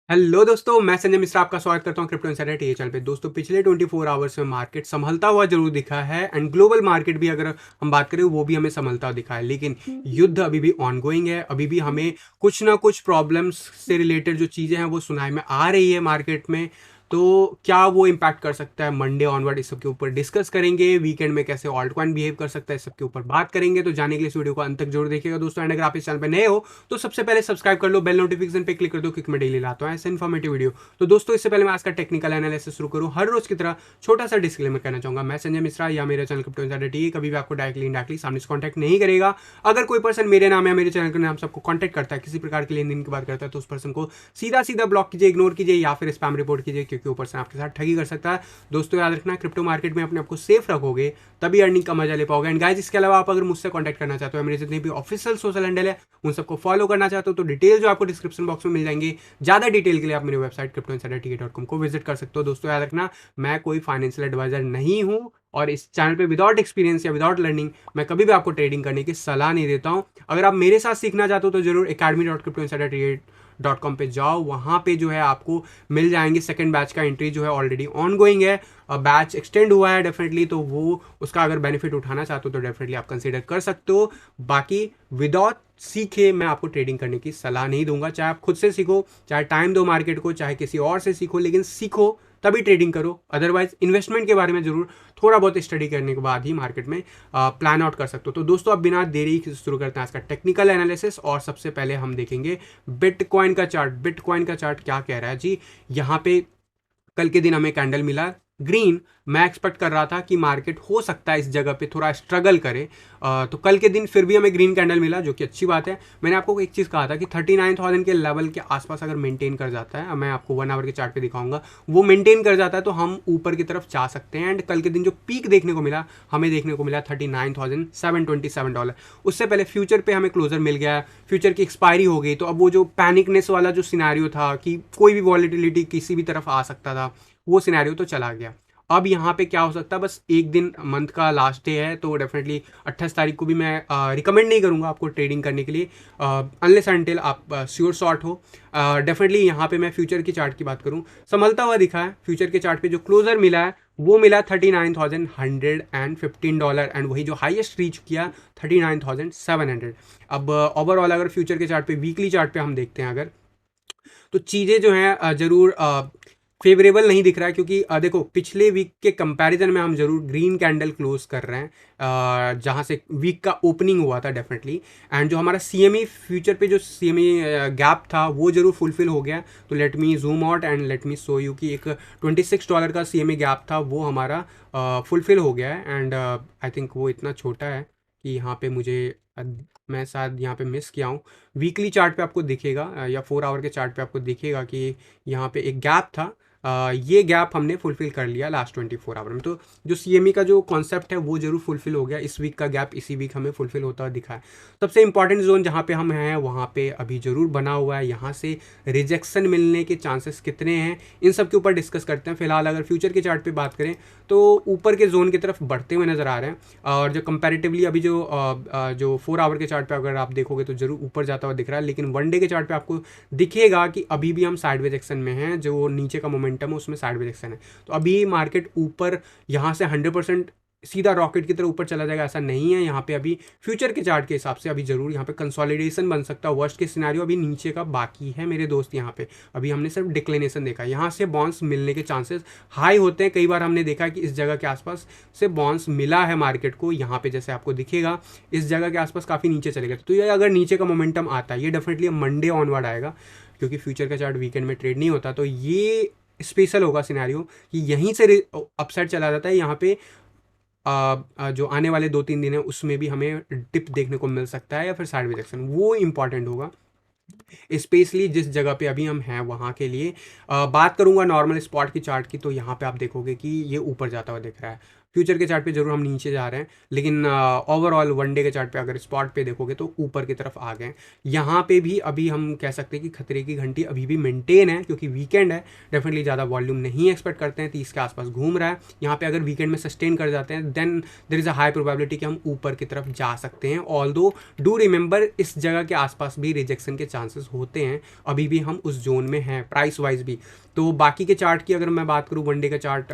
Hello दोस्तों, मैं संजय मिश्रा आपका स्वागत करता हूं क्रिप्टो इनसाइडर टीवी चैनल पे। दोस्तों, पिछले 24 आवर्स में मार्केट संभलता हुआ जरूर दिखा है एंड ग्लोबल मार्केट भी अगर हम बात करें वो भी हमें संभलता हुआ दिखा है, लेकिन युद्ध अभी भी ऑनगोइंग है। अभी भी हमें कुछ ना कुछ प्रॉब्लम्स से रिलेटेड जो चीज़ें हैं वो सुनाई में आ रही है मार्केट में। तो क्या वो इम्पैक्ट कर सकता है मंडे ऑनवर्ड, इस सब के ऊपर डिस्कस करेंगे। वीकेंड में कैसे ऑल्ट कॉइन बिहेव कर सकता है, इस सब के ऊपर बात करेंगे। तो जाने के लिए इस वीडियो को अंत तक जरूर देखिएगा दोस्तों। एंड अगर आप इस चैनल पे नए हो तो सबसे पहले सब्सक्राइब कर लो, बेल नोटिफिकेशन पे क्लिक कर दो, क्योंकि मैं डेली लाता हूँ ऐसे इन्फॉर्मेटिव वीडियो। तो दोस्तों, इससे पहले मैं आज का टेक्निकल एनालिसिस शुरू करूँ, हर रोज की तरह छोटा सा डिस्क्लेमर कहना चाहूंगा। मैं संजय मिश्रा या मेरा चैनल क्रिप्टो इनसाइडर टीवी कभी भी आपको डायरेक्टली सामने से कॉन्टैक्ट नहीं करेगा। अगर कोई पर्सन मेरे नाम या मेरे चैनल के नाम सबको कॉन्टैक्ट करता है, किसी प्रकार की लेन देन की बात करता है, तो उस पर्सन को सीधा सीधा ब्लॉक कीजिए, इग्नोर कीजिए या फिर स्पैम रिपोर्ट कीजिए, क्योंकि वो पर्सन आपके साथ ठगी कर सकता है। दोस्तों, याद रखना, क्रिप्टो मार्केट में अपने आप को सेफ रखोगे तभी अर्निंग का मजा ले पाओगे। एंड गाइस, इसके अलावा आप अगर मुझसे कॉन्टैक्ट करना चाहते हो, मेरे जितने भी ऑफिशियल सोशल हैंडल है उन सबको फॉलो करना चाहते हो, तो डिटेल जो आपको डिस्क्रिप्शन बॉक्स में मिल जाएंगे। ज़्यादा डिटेल के लिए आप मेरी वेबसाइट cryptoinsidertk.com को विजिट कर सकते हो। दोस्तों, याद रखना, मैं कोई फाइनेंशियल एडवाइजर नहीं हूँ और इस चैनल पे विदाउट एक्सपीरियंस या विदाउट लर्निंग मैं कभी भी आपको ट्रेडिंग करने की सलाह नहीं देता हूँ। अगर आप मेरे साथ सीखना चाहते हो तो जरूर academy.cryptoinsidertrade.com पे जाओ। वहाँ पे जो है आपको मिल जाएंगे सेकंड बैच का एंट्री जो है ऑलरेडी ऑन गोइंग है। बैच एक्सटेंड हुआ है डेफिनेटली, तो वो उसका अगर बेनिफिट उठाना चाहते हो तो डेफिनेटली आप कंसीडर कर सकते हो। बाकी विदाउट सीखे मैं आपको ट्रेडिंग करने की सलाह नहीं दूंगा। चाहे आप खुद से सीखो, चाहे टाइम दो मार्केट को, चाहे किसी और से सीखो, लेकिन सीखो तभी ट्रेडिंग करो। अदरवाइज इन्वेस्टमेंट के बारे में जरूर थोड़ा बहुत स्टडी करने के बाद ही मार्केट में प्लान आउट कर सकते हो। तो दोस्तों, अब बिना देरी शुरू करते हैं आज का टेक्निकल एनालिसिस। और सबसे पहले हम देखेंगे बिटकॉइन का चार्ट। बिटकॉइन का चार्ट क्या कह रहा है जी। यहाँ पे कल के दिन हमें कैंडल मिला ग्रीन। मैं एक्सपेक्ट कर रहा था कि मार्केट हो सकता है इस जगह पे थोड़ा स्ट्रगल करे, तो कल के दिन फिर भी हमें ग्रीन कैंडल मिला, जो कि अच्छी बात है। मैंने आपको एक चीज़ कहा था कि 39,000 के लेवल के आसपास अगर मेंटेन कर जाता है, मैं आपको 1 आवर के चार्ट पे दिखाऊंगा, वो मेंटेन कर जाता है तो हम ऊपर की तरफ जा सकते हैं। एंड कल के दिन जो पीक देखने को मिला, हमें देखने को मिला $39,727। उससे पहले फ्यूचर पे हमें क्लोजर मिल गया, फ्यूचर की एक्सपायरी हो गई। तो अब वो जो पैनिकनेस वाला जो सिनेरियो था कि कोई भी वॉलिटिलिटी किसी भी तरफ आ सकता था, वो सिनेरियो तो चला गया। अब यहाँ पे क्या हो सकता है, बस एक दिन मंथ का लास्ट डे है, तो डेफिनेटली 28 तारीख को भी मैं रिकमेंड नहीं करूँगा आपको ट्रेडिंग करने के लिए, अनलेस अनटिल आप श्योर शॉर्ट हो। डेफिनेटली यहाँ पे मैं फ्यूचर की चार्ट की बात करूँ, संभलता हुआ दिखा है। फ्यूचर के चार्ट पे जो क्लोजर मिला है वो मिला $39,115, एंड वही जो हाईएस्ट रीच किया 39,700। अब ओवरऑल अगर फ्यूचर के चार्ट पे, वीकली चार्ट पे हम देखते हैं अगर, तो चीज़ें जो हैं ज़रूर फेवरेबल नहीं दिख रहा है, क्योंकि देखो, पिछले वीक के कंपैरिजन में हम जरूर ग्रीन कैंडल क्लोज कर रहे हैं, जहां से वीक का ओपनिंग हुआ था डेफिनेटली। एंड जो हमारा सीएमई फ्यूचर पे जो सीएमई गैप था वो जरूर फुलफिल हो गया। तो let me zoom out and let me show you कि एक $26 का सीएमई गैप था, वो हमारा फुलफिल हो गया है। एंड आई थिंक वो इतना छोटा है कि यहाँ पे मैं शायद यहाँ पे मिस किया हूँ। वीकली चार्ट पे आपको दिखेगा या 4 आवर के चार्ट पे आपको दिखेगा कि यहाँ पे एक गैप था। ये गैप हमने फुलफिल कर लिया लास्ट 24 आवर में। तो जो सीएमई का जो कॉन्सेप्ट है वो जरूर फुलफिल हो गया। इस वीक का गैप इसी वीक हमें फुलफिल होता हुआ दिखा है। सबसे इंपॉर्टेंट जोन जहाँ पे हम हैं वहाँ पे अभी जरूर बना हुआ है। यहाँ से रिजेक्शन मिलने के चांसेस कितने हैं, इन सब के ऊपर डिस्कस करते हैं। फिलहाल अगर फ्यूचर के चार्ट पे बात करें तो ऊपर के जोन की तरफ बढ़ते हुए नजर आ रहे हैं। और जो कंपैरेटिवली अभी जो 4 आवर के चार्ट पे अगर आप देखोगे तो जरूर ऊपर जाता हुआ दिख रहा है, लेकिन वन डे के चार्ट पे आपको दिखेगा कि अभी भी हम साइडवेज एक्शन में हैं। जो नीचे का मोमेंटम है उसमें साइडवेज एक्शन है। तो अभी मार्केट ऊपर यहाँ से 100% सीधा रॉकेट की तरह ऊपर चला जाएगा ऐसा नहीं है। यहाँ पे अभी फ्यूचर के चार्ट के हिसाब से अभी जरूर यहाँ पे कंसोलिडेशन बन सकता है। वर्स्ट के सिनेरियो अभी नीचे का बाकी है मेरे दोस्त। यहाँ पे अभी हमने सिर्फ डिक्लेनेशन देखा, यहाँ से बाउंस मिलने के चांसेस हाई होते हैं। कई बार हमने देखा कि इस जगह के आसपास से बाउंस मिला है मार्केट को। यहाँ पे जैसे आपको दिखेगा इस जगह के आसपास काफ़ी नीचे चलेगा। तो ये अगर नीचे का मोमेंटम आता है, ये डेफिनेटली मंडे ऑनवर्ड आएगा, क्योंकि फ्यूचर का चार्ट वीकेंड में ट्रेड नहीं होता। तो ये स्पेशल होगा सिनेरियो कि यहीं से अपसाइड चला जाता है। यहाँ पे जो आने वाले 2-3 दिन है उसमें भी हमें डिप देखने को मिल सकता है या फिर साइडवेज एक्शन, वो इंपॉर्टेंट होगा स्पेशली जिस जगह पे अभी हम हैं वहाँ के लिए। बात करूँगा नॉर्मल स्पॉट की चार्ट की, तो यहाँ पे आप देखोगे कि ये ऊपर जाता हुआ दिख रहा है। फ्यूचर के चार्ट पे जरूर हम नीचे जा रहे हैं, लेकिन ओवरऑल वनडे के चार्ट पे अगर स्पॉट पे देखोगे तो ऊपर की तरफ आ गए। यहाँ पे भी अभी हम कह सकते हैं कि खतरे की घंटी अभी भी मेंटेन है, क्योंकि वीकेंड है, डेफिनेटली ज़्यादा वॉल्यूम नहीं एक्सपेक्ट करते हैं, 30 के आसपास घूम रहा है। यहाँ पे अगर वीकेंड में सस्टेन कर जाते हैं then there is a high probability कि हम ऊपर की तरफ जा सकते हैं। ऑल्दो डू रिमेंबर इस जगह के आसपास भी रिजेक्शन के चांसेस होते हैं, अभी भी हम उस जोन में हैं प्राइस वाइज भी। तो बाकी के चार्ट की अगर मैं बात करूँ, वनडे का चार्ट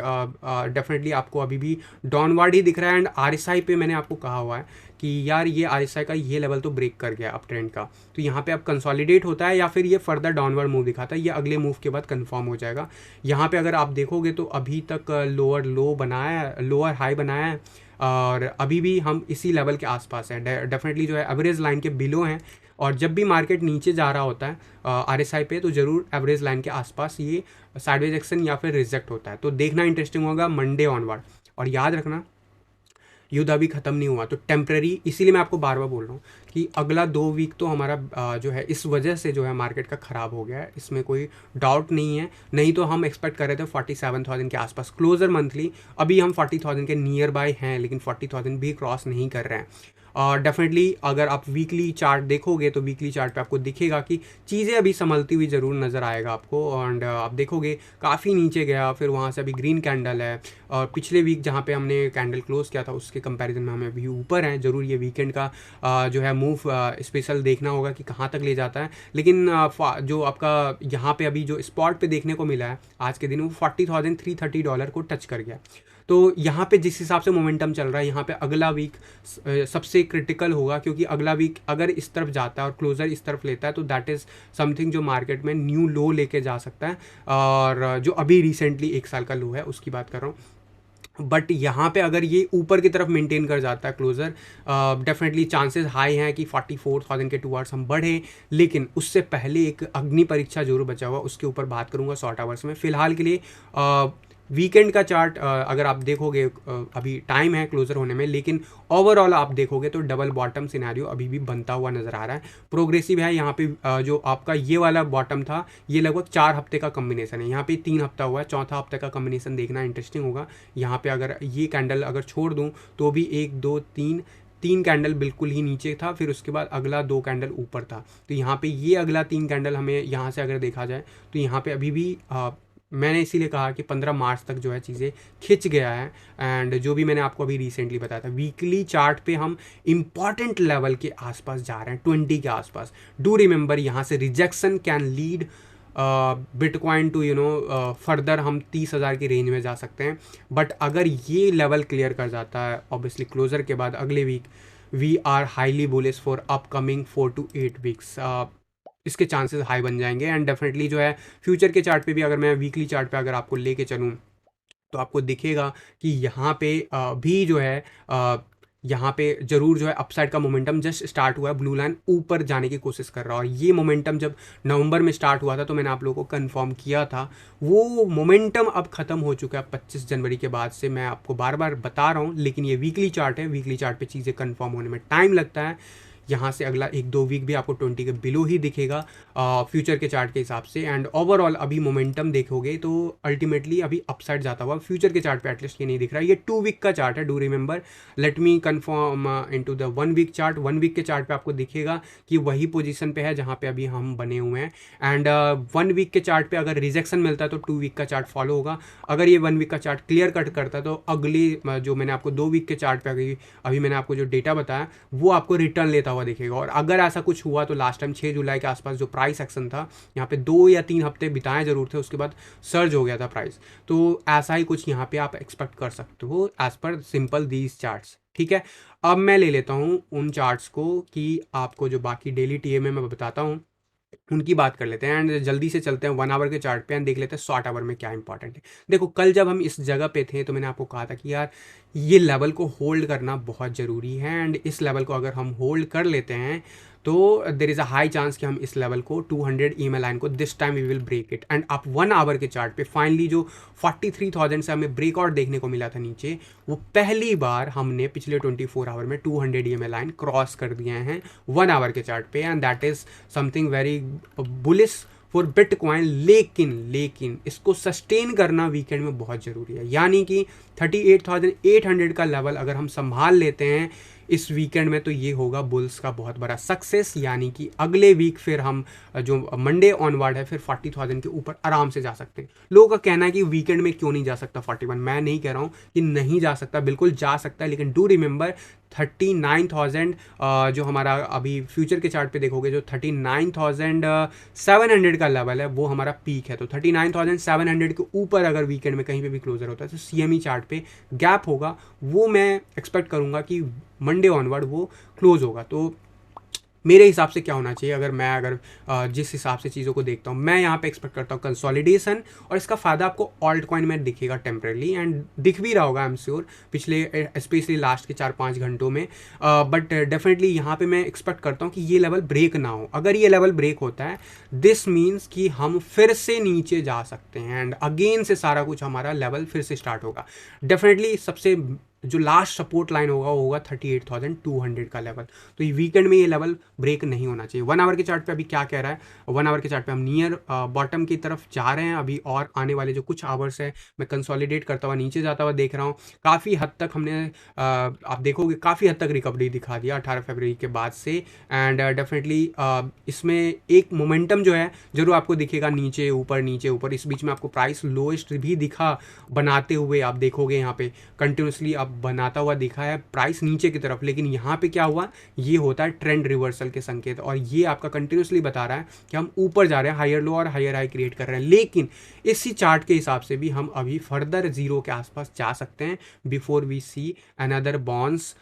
डेफिनेटली आपको अभी भी डाउनवर्ड ही दिख रहा है। एंड आरएसआई पे मैंने आपको कहा हुआ है कि यार ये आरएसआई का ये लेवल तो ब्रेक कर गया अप ट्रेंड का, तो यहाँ पे अब कंसोलिडेट होता है या फिर ये फर्दर डाउनवर्ड मूव दिखाता है, ये अगले मूव के बाद कंफर्म हो जाएगा। यहाँ पे अगर आप देखोगे तो अभी तक लोअर लो बनाया है, लोअर हाई बनाया है, और अभी भी हम इसी लेवल के आसपास हैं, डेफिनेटली जो है एवरेज लाइन के बिलो हैं। और जब भी मार्केट नीचे जा रहा होता है आरएसआई पे, तो ज़रूर एवरेज लाइन के आसपास ये साइडवेज एक्शन या फिर रिजेक्ट होता है। तो देखना इंटरेस्टिंग होगा मंडे ऑनवर्ड। और याद रखना युद्ध अभी ख़त्म नहीं हुआ, तो टेम्प्रेरी, इसीलिए मैं आपको बार बार बोल रहा हूँ कि अगला 2 वीक तो हमारा जो है इस वजह से जो है मार्केट का ख़राब हो गया है, इसमें कोई डाउट नहीं है। नहीं तो हम एक्सपेक्ट कर रहे थे 47,000 के आसपास क्लोजर मंथली, अभी हम 40,000 के नियर बाय हैं, लेकिन 40,000 भी क्रॉस नहीं कर रहे हैं। और डेफिनेटली अगर आप वीकली चार्ट देखोगे तो वीकली चार्ट पे आपको दिखेगा कि चीज़ें अभी संभलती हुई ज़रूर नज़र आएगा आपको। एंड आप देखोगे काफ़ी नीचे गया, फिर वहाँ से अभी ग्रीन कैंडल है, और पिछले वीक जहाँ पे हमने कैंडल क्लोज किया था उसके कंपैरिजन में हमें अभी ऊपर हैं। ज़रूर ये वीकेंड का जो है मूव स्पेशल देखना होगा कि कहाँ तक ले जाता है। लेकिन जो आपका यहाँ पे अभी जो स्पॉट पे देखने को मिला है आज के दिन, वो $40,330 को टच कर गया। तो यहाँ पे जिस हिसाब से मोमेंटम चल रहा है, यहाँ पे अगला वीक सबसे क्रिटिकल होगा, क्योंकि अगला वीक अगर इस तरफ जाता है और क्लोजर इस तरफ लेता है तो दैट इज़ समथिंग जो मार्केट में न्यू लो लेके जा सकता है, और जो अभी रिसेंटली 1 साल का लो है उसकी बात कर रहा हूँ। बट यहाँ पे अगर ये ऊपर की तरफ मेंटेन कर जाता है क्लोजर, डेफिनेटली चांसेस हाई हैं कि 44,000 के टूवर्ड्स हम बढ़े। लेकिन उससे पहले एक अग्नि परीक्षा जरूर बचा हुआ, उसके ऊपर बात करूँगा शॉर्ट आवर्स में। फिलहाल के लिए वीकेंड का चार्ट अगर आप देखोगे अभी टाइम है क्लोजर होने में, लेकिन ओवरऑल आप देखोगे तो डबल बॉटम सिनेरियो अभी भी बनता हुआ नज़र आ रहा है। प्रोग्रेसिव है यहाँ पे, जो आपका ये वाला बॉटम था ये लगभग 4 हफ्ते का कम्बिनेशन है, यहाँ पे 3 हफ्ता हुआ है, चौथा हफ्ते का कम्बिनेशन देखना इंटरेस्टिंग होगा। यहाँ पे अगर ये कैंडल अगर छोड़ दूँ तो भी 1 2 3 कैंडल बिल्कुल ही नीचे था, फिर उसके बाद अगला 2 कैंडल ऊपर था। तो यहाँ पे ये अगला 3 कैंडल हमें यहाँ से अगर देखा जाए तो यहाँ पे अभी भी मैंने इसीलिए कहा कि 15 मार्च तक जो है चीज़ें खिंच गया है। एंड जो भी मैंने आपको अभी रिसेंटली बताया था, वीकली चार्ट पे हम इंपॉर्टेंट लेवल के आसपास जा रहे हैं, 20 के आसपास। डू रिमेंबर यहाँ से rejection can lead bitcoin to further हम 30,000 की रेंज में जा सकते हैं। बट अगर ये लेवल क्लियर कर जाता है ऑब्वियसली क्लोजर के बाद अगले week, we are highly bullish for upcoming 4 to 8 weeks. इसके चांसेस हाई बन जाएंगे। एंड डेफिनेटली जो है फ्यूचर के चार्ट पे भी अगर मैं वीकली चार्ट पे अगर आपको लेके चलूँ तो आपको दिखेगा कि यहाँ पे भी जो है यहाँ पे ज़रूर जो है अपसाइड का मोमेंटम जस्ट स्टार्ट हुआ है, ब्लू लाइन ऊपर जाने की कोशिश कर रहा है। और ये मोमेंटम जब नवंबर में स्टार्ट हुआ था तो मैंने आप लोगों को कंफर्म किया था, वो मोमेंटम अब ख़त्म हो चुका है 25 जनवरी के बाद से। मैं आपको बार बार बता रहा हूँ, लेकिन ये वीकली चार्ट है, वीकली चार्ट पे चीज़ें कंफर्म होने में टाइम लगता है। यहाँ से अगला 1-2 वीक भी आपको 20 के बिलो ही दिखेगा फ्यूचर के चार्ट के हिसाब से। एंड ओवरऑल अभी मोमेंटम देखोगे तो अल्टीमेटली अभी अपसाइड जाता हुआ फ्यूचर के चार्ट पे एटलीस्ट ये नहीं दिख रहा है। ये 2 वीक का चार्ट है, do remember. Let me confirm into the 1 week chart. 1 week के चार्ट पे आपको दिखेगा कि वही पोजीशन पे है जहाँ पे अभी हम बने हुए हैं। एंड 1 वीक के चार्ट पे अगर रिजेक्शन मिलता है तो 2 वीक का चार्ट फॉलो होगा। अगर ये 1 वीक का चार्ट क्लियर कट करता है तो अगले जो मैंने आपको 2 वीक के चार्ट पे अभी मैंने आपको जो डेटा बताया वो आपको रिटर्न लेता हुआ दिखेगा। और अगर ऐसा कुछ हुआ तो लास्ट टाइम 6 जुलाई के आसपास जो प्राइस एक्शन था, यहाँ पे 2 या 3 हफ्ते बिताए जरूर थे, उसके बाद सर्ज हो गया था प्राइस। तो ऐसा ही कुछ यहाँ पे आप एक्सपेक्ट कर सकते हो as per simple these charts. ठीक है, अब मैं ले लेता हूँ उन चार्ट्स को कि आपको जो बाकी डेली टीएमए मैं बताता हूँ उनकी बात कर लेते हैं। एंड जल्दी से चलते हैं 1 आवर के चार्ट पे एंड देख लेते हैं शॉर्ट आवर में क्या इंपॉर्टेंट है। देखो कल जब हम इस जगह पे थे तो मैंने आपको कहा था कि यार ये लेवल को होल्ड करना बहुत ज़रूरी है। एंड इस लेवल को अगर हम होल्ड कर लेते हैं तो there is a high chance कि हम इस लेवल को 200 ईएमए लाइन को this time we will break it. And आप 1 आवर के चार्ट पे फाइनली जो 43,000 से हमें ब्रेकआउट देखने को मिला था नीचे, वो पहली बार हमने पिछले 24 आवर में 200 ईएमए लाइन क्रॉस कर दिए हैं 1 आवर के चार्ट पे। And that is something very bullish for bitcoin, लेकिन इसको सस्टेन करना वीकेंड में बहुत ज़रूरी है। यानी कि 38,800 का लेवल अगर हम संभाल लेते हैं इस वीकेंड में तो ये होगा बुल्स का बहुत बड़ा सक्सेस। यानी कि अगले वीक फिर हम जो मंडे ऑनवर्ड है फिर 40,000 के ऊपर आराम से जा सकते हैं। लोगों का कहना है कि वीकेंड में क्यों नहीं जा सकता 41, मैं नहीं कह रहा हूँ कि नहीं जा सकता, बिल्कुल जा सकता है, लेकिन डू रिमेंबर 39,000 जो हमारा अभी फ्यूचर के चार्ट पे देखोगे जो 39,700 का लेवल है वो हमारा पीक है। तो 39,700 के ऊपर अगर वीकेंड में कहीं पे भी क्लोजर होता है तो सीएमई चार्ट पे गैप होगा, वो मैं एक्सपेक्ट करूंगा कि मंडे ऑनवर्ड वो क्लोज होगा। तो मेरे हिसाब से क्या होना चाहिए, अगर जिस हिसाब से चीज़ों को देखता हूँ मैं यहाँ पे एक्सपेक्ट करता हूँ कंसोलिडेशन, और इसका फ़ायदा आपको ऑल्ट कॉइन में दिखेगा टेम्परेली, एंड दिख भी रहा होगा आई एम श्योर पिछले स्पेशली लास्ट के 4-5 घंटों में। बट डेफिनेटली यहाँ पे मैं एक्सपेक्ट करता हूँ कि ये लेवल ब्रेक ना हो। अगर ये लेवल ब्रेक होता है दिस मीन्स कि हम फिर से नीचे जा सकते हैं एंड अगेन से सारा कुछ हमारा लेवल फिर से स्टार्ट होगा। डेफिनेटली सबसे जो लास्ट सपोर्ट लाइन होगा वो होगा 38,200 का लेवल। तो ये वीकेंड में ये लेवल ब्रेक नहीं होना चाहिए। 1 आवर के चार्ट पे अभी क्या कह रहा है, 1 आवर के चार्ट पे हम नियर बॉटम की तरफ जा रहे हैं अभी, और आने वाले जो कुछ आवर्स है मैं कंसोलिडेट करता हुआ नीचे जाता हुआ देख रहा हूँ। काफ़ी हद तक हमने आप देखोगे काफ़ी हद तक रिकवरी दिखा दिया 18 फरवरी के बाद से, एंड डेफिनेटली इसमें एक मोमेंटम जो है जरूर आपको दिखेगा नीचे ऊपर नीचे ऊपर। इस बीच में आपको प्राइस लोएस्ट भी दिखा बनाते हुए, आप देखोगे यहाँ पे कंटिन्यूसली अब बनाता हुआ दिखा है प्राइस नीचे की तरफ, लेकिन यहाँ पे क्या हुआ, ये होता है ट्रेंड रिवर्सल के संकेत, और ये आपका कंटिन्यूसली बता रहा है कि हम ऊपर जा रहे हैं, हायर लो और हायर हाई क्रिएट कर रहे हैं। लेकिन इसी चार्ट के हिसाब से भी हम अभी फर्दर जीरो के आसपास जा सकते हैं before we see another bounce.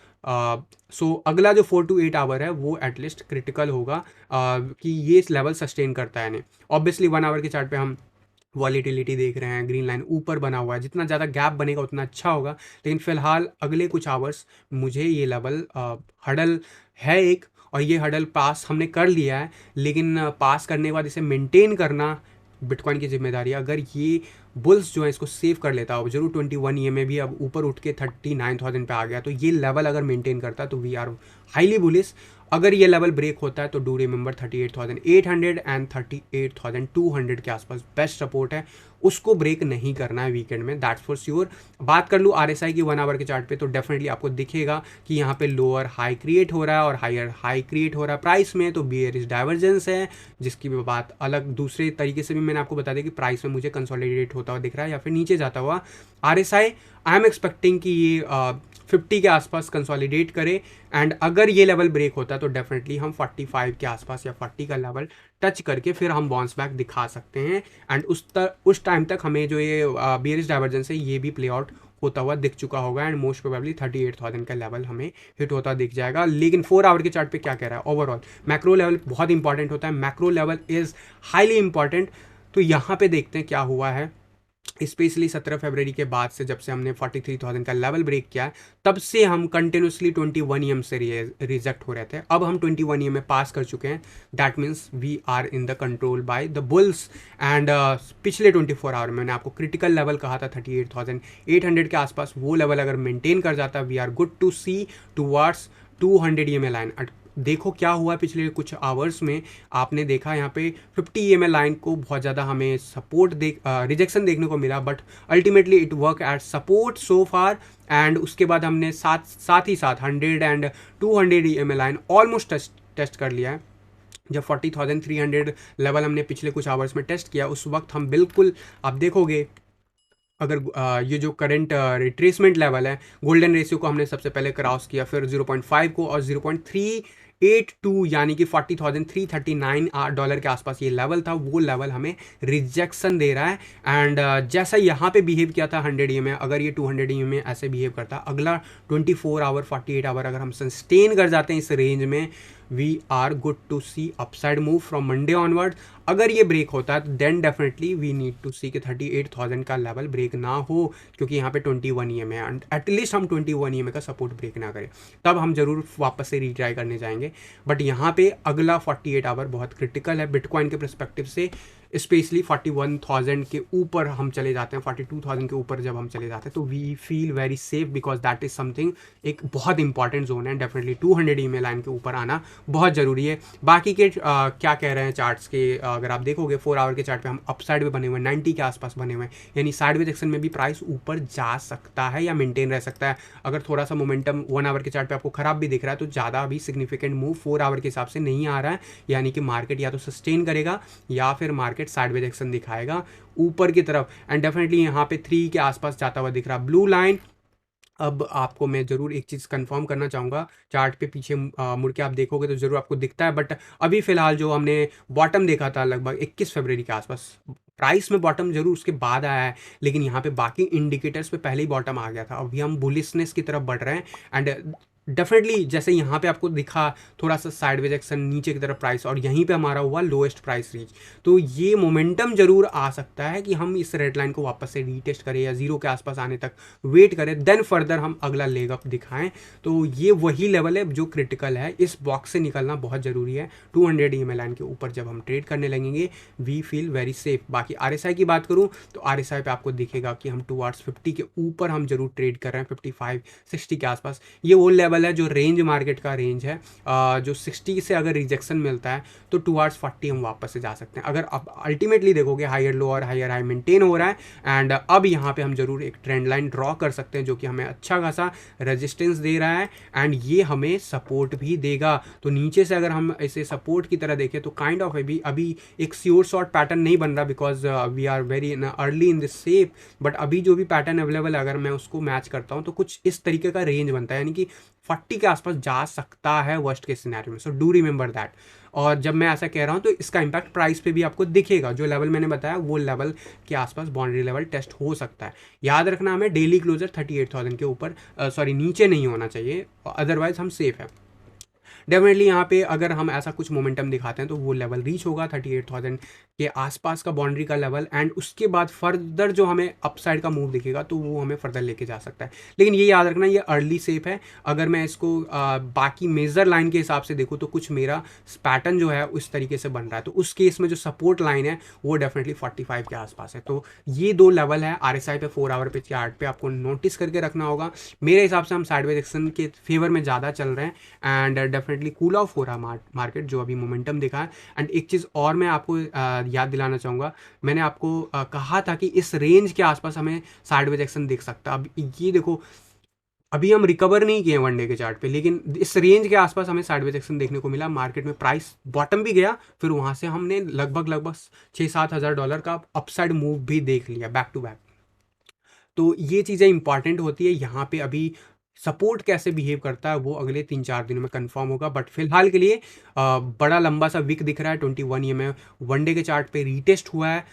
So अगला जो 4 to 8 आवर है वो एटलीस्ट क्रिटिकल होगा कि ये लेवल सस्टेन करता है नहीं। ऑब्वियसली 1 आवर के चार्ट पे हम वॉलीटिलिटी देख रहे हैं, ग्रीन लाइन ऊपर बना हुआ है, जितना ज़्यादा गैप बनेगा उतना अच्छा होगा। लेकिन फिलहाल अगले कुछ आवर्स मुझे ये लेवल हडल है एक, और ये हडल पास हमने कर लिया है, लेकिन पास करने के बाद इसे मेंटेन करना बिटकॉइन की जिम्मेदारी है। अगर ये बुल्स जो है इसको सेव कर लेता हो जरूर, 21 EMA भी अब ऊपर उठ के 39,000 पे आ गया, तो ये लेवल अगर मेंटेन करता है तो वी आर हाईली बुलिश। अगर ये लेवल ब्रेक होता है तो डू रिमेंबर 38,800 एंड 38,200 के आसपास बेस्ट सपोर्ट है, उसको ब्रेक नहीं करना है वीकेंड में, दैट्स फॉर श्योर। बात कर लूँ RSI की 1 आवर के चार्ट पे तो डेफिनेटली आपको दिखेगा कि यहाँ पे लोअर हाई क्रिएट हो रहा है और हायर हाई क्रिएट हो रहा है प्राइस में, तो बेयरिश डाइवर्जेंस है, जिसकी भी बात अलग दूसरे तरीके से भी मैंने आपको बता दिया कि प्राइस में मुझे कंसोलिडेट होता हुआ दिख रहा है या फिर नीचे जाता हुआ। RSI आई एम एक्सपेक्टिंग कि ये 50 के आसपास कंसोलिडेट करे, एंड अगर ये लेवल ब्रेक होता है तो डेफिनेटली हम 45 के आसपास या 40 का लेवल टच करके फिर हम बाउंस बैक दिखा सकते हैं, एंड उस टाइम तक हमें जो ये बेयरिश डाइवर्जेंस है ये भी प्ले आउट होता हुआ दिख चुका होगा, एंड मोस्ट प्रोबेबली 38,000 का लेवल हमें हिट होता दिख जाएगा। लेकिन 4 आवर के चार्ट पे क्या कह रहा है, ओवरऑल मैक्रो लेवल बहुत इंपॉर्टेंट होता है, macro level is highly important. तो यहाँ पे देखते हैं क्या हुआ है, स्पेशली 17 फरवरी के बाद से जब से हमने 43,000 का लेवल ब्रेक किया तब से हम कंटिन्यूसली 21 EM से रिजेक्ट हो रहे थे। अब हम 21 EM में पास कर चुके हैं, that means we are in the control by the bulls, and पिछले 24 आवर में मैंने आपको क्रिटिकल लेवल कहा था 38,800 के आसपास, वो लेवल अगर मेंटेन कर जाता we are good to see towards 200 EMA line. देखो क्या हुआ पिछले कुछ आवर्स में, आपने देखा यहाँ पे 50 EMA लाइन को बहुत ज़्यादा हमें सपोर्ट रिजेक्शन देखने को मिला, but ultimately it work at support so far, and उसके बाद हमने साथ ही साथ 100 and 200 EMA line almost test कर लिया है। जब 40,300 लेवल हमने पिछले कुछ आवर्स में टेस्ट किया उस वक्त हम बिल्कुल, आप देखोगे अगर ये जो करंट रिट्रेसमेंट लेवल है, गोल्डन रेशियो को हमने सबसे पहले क्रॉस किया, फिर 0.5 को और 0.382 यानी कि $40,339 के आसपास ये लेवल था, वो लेवल हमें रिजेक्शन दे रहा है। एंड जैसा यहाँ पे बिहेव किया था 100 EMA, अगर ये 200 EMA ऐसे बिहेव करता, अगला 24 आवर 48 आवर अगर हम सस्टेन कर जाते हैं इस रेंज में, we are good to see upside move from Monday onward. अगर ये ब्रेक होता है तो then definitely we need to see कि 38,000 का लेवल ब्रेक ना हो, क्योंकि यहाँ पे 21 EMA है, एंड एटलीस्ट हम 21 EMA का सपोर्ट ब्रेक ना करें, तब हम जरूर वापस से रीट्राई करने जाएंगे। बट यहाँ पे अगला 48 आवर बहुत क्रिटिकल है बिटकॉइन के परस्पेक्टिव से, स्पेशली 41,000 के ऊपर हम चले जाते हैं, 42,000 के ऊपर जब हम चले जाते हैं तो we feel very safe, because that is something, एक बहुत इंपॉर्टेंट जोन है। डेफिनेटली 200 EMA लाइन के ऊपर आना बहुत ज़रूरी है। बाकी के क्या कह रहे हैं चार्ट्स के, अगर आप देखोगे 4 आवर के चार्ट पे हम अपसाइड में बने हुए हैं, 90 के आसपास बने हुए हैं, यानी साइडवेज एक्शन में भी प्राइस ऊपर जा सकता है या मेंटेन रह सकता है। अगर थोड़ा सा मोमेंटम 1 आवर के चार्ट पे आपको खराब भी दिख रहा है तो ज़्यादा अभी सिग्निफिकेंट मूव 4 आवर के हिसाब से नहीं आ रहा है, यानी कि मार्केट या तो सस्टेन करेगा या फिर मार्केट साइडवेज एक्शन दिखाएगा ऊपर की तरफ। एंड डेफिनेटली यहाँ पे 3 के आसपास जाता हुआ दिख रहा है ब्लू लाइन। अब आपको मैं ज़रूर एक चीज़ कंफर्म करना चाहूँगा, चार्ट पे पीछे मुड़ के आप देखोगे तो ज़रूर आपको दिखता है, बट अभी फ़िलहाल जो हमने बॉटम देखा था लगभग 21 फरवरी के आसपास, प्राइस में बॉटम ज़रूर उसके बाद आया है, लेकिन यहाँ पे बाकी इंडिकेटर्स पे पहले ही बॉटम आ गया था। अभी हम बुलिशनेस की तरफ बढ़ रहे हैं एंड डेफिनेटली जैसे यहाँ पे आपको दिखा थोड़ा सा साइडवेज एक्शन नीचे की तरफ प्राइस, और यहीं पे हमारा हुआ लोएस्ट प्राइस रीच, तो ये मोमेंटम जरूर आ सकता है कि हम इस रेड लाइन को वापस से रीटेस्ट करें या जीरो के आसपास आने तक वेट करें, देन फर्दर हम अगला लेग अप दिखाएं। तो ये वही लेवल है जो क्रिटिकल है, इस बॉक्स से निकलना बहुत ज़रूरी है। 200 EMA लाइन के ऊपर जब हम ट्रेड करने लगेंगे वी फील वेरी सेफ। बाकी RSI की बात करूँ तो RSI पे आपको दिखेगा कि हम टुवर्ड्स 50 के ऊपर हम जरूर ट्रेड कर रहे हैं, 55-60 के आसपास। ये वो लेवल है जो रेंज मार्केट का रेंज है, जो 60 से अगर रिजेक्शन मिलता है तो टुवर्ड्स 40 हम वापस से जा सकते हैं। अगर अब अल्टीमेटली देखोगे हायर लो और हायर हाई मेंटेन हो रहा है एंड अब यहाँ पे हम जरूर एक ट्रेंड लाइन ड्रॉ कर सकते हैं जो कि हमें अच्छा खासा रेजिस्टेंस दे रहा है एंड ये हमें सपोर्ट भी देगा। तो नीचे से अगर हम इसे सपोर्ट की तरह देखें तो काइंड ऑफ अभी एक श्योर शॉर्ट पैटर्न नहीं बन रहा, because we are very early in this shape, but अभी जो भी पैटर्न अवेलेबल है अगर मैं उसको मैच करता हूँ तो कुछ इस तरीके का रेंज बनता है, यानी कि 40 के आसपास जा सकता है वर्स्ट केस सिनेरियो में। So do remember that. और जब मैं ऐसा कह रहा हूँ तो इसका इम्पैक्ट प्राइस पे भी आपको दिखेगा, जो लेवल मैंने बताया वो लेवल के आसपास बाउंड्री लेवल टेस्ट हो सकता है। याद रखना हमें डेली क्लोजर 38,000 के ऊपर नीचे नहीं होना चाहिए, अदरवाइज हम सेफ है। डेफिनेटली यहाँ पे अगर हम ऐसा कुछ मोमेंटम दिखाते हैं तो वो लेवल रीच होगा 38,000 के आसपास का बाउंड्री का लेवल, एंड उसके बाद फर्दर जो हमें अपसाइड का मूव दिखेगा तो वो हमें फर्दर लेके जा सकता है। लेकिन ये याद रखना ये अर्ली सेफ है। अगर मैं इसको बाकी मेजर लाइन के हिसाब से देखूँ तो कुछ मेरा पैटर्न जो है उस तरीके से बन रहा है, तो उस केस में जो सपोर्ट लाइन है वो डेफिनेटली 45 के आसपास है। तो ये दो लेवल है RSI पे 4 आवर पे चार्ट पे आपको नोटिस करके रखना होगा। मेरे हिसाब से हम साइडवेज एक्शन के फेवर में ज़्यादा चल रहे हैं एंड डेफिनेटली कूल ऑफ हो रहा है मार्केट जो अभी मोमेंटम दिखा है। एंड एक चीज़ और मैं आपको याद दिलाना चाहूँगा, मैंने आपको कहा था कि इस रेंज के आसपास हमें साइडवेज एक्शन दिख सकता है। अब ये देखो अभी हम रिकवर नहीं किए वनडे के चार्ट पे, लेकिन इस रेंज के आसपास हमें साइडवेज एक्शन देखने को मिला। मार्केट में प्राइस बॉटम भी गया, फिर वहाँ से हमने लगभग 6-7 हज़ार डॉलर का अपसाइड मूव भी देख लिया बैक टू बैक। तो ये चीज़ें इंपॉर्टेंट होती है। यहाँ पे अभी सपोर्ट कैसे बिहेव करता है वो अगले 3-4 दिनों में कंफर्म होगा, बट फिलहाल के लिए बड़ा लंबा सा विक दिख रहा है 21 EMA वनडे के चार्ट पे रीटेस्ट हुआ है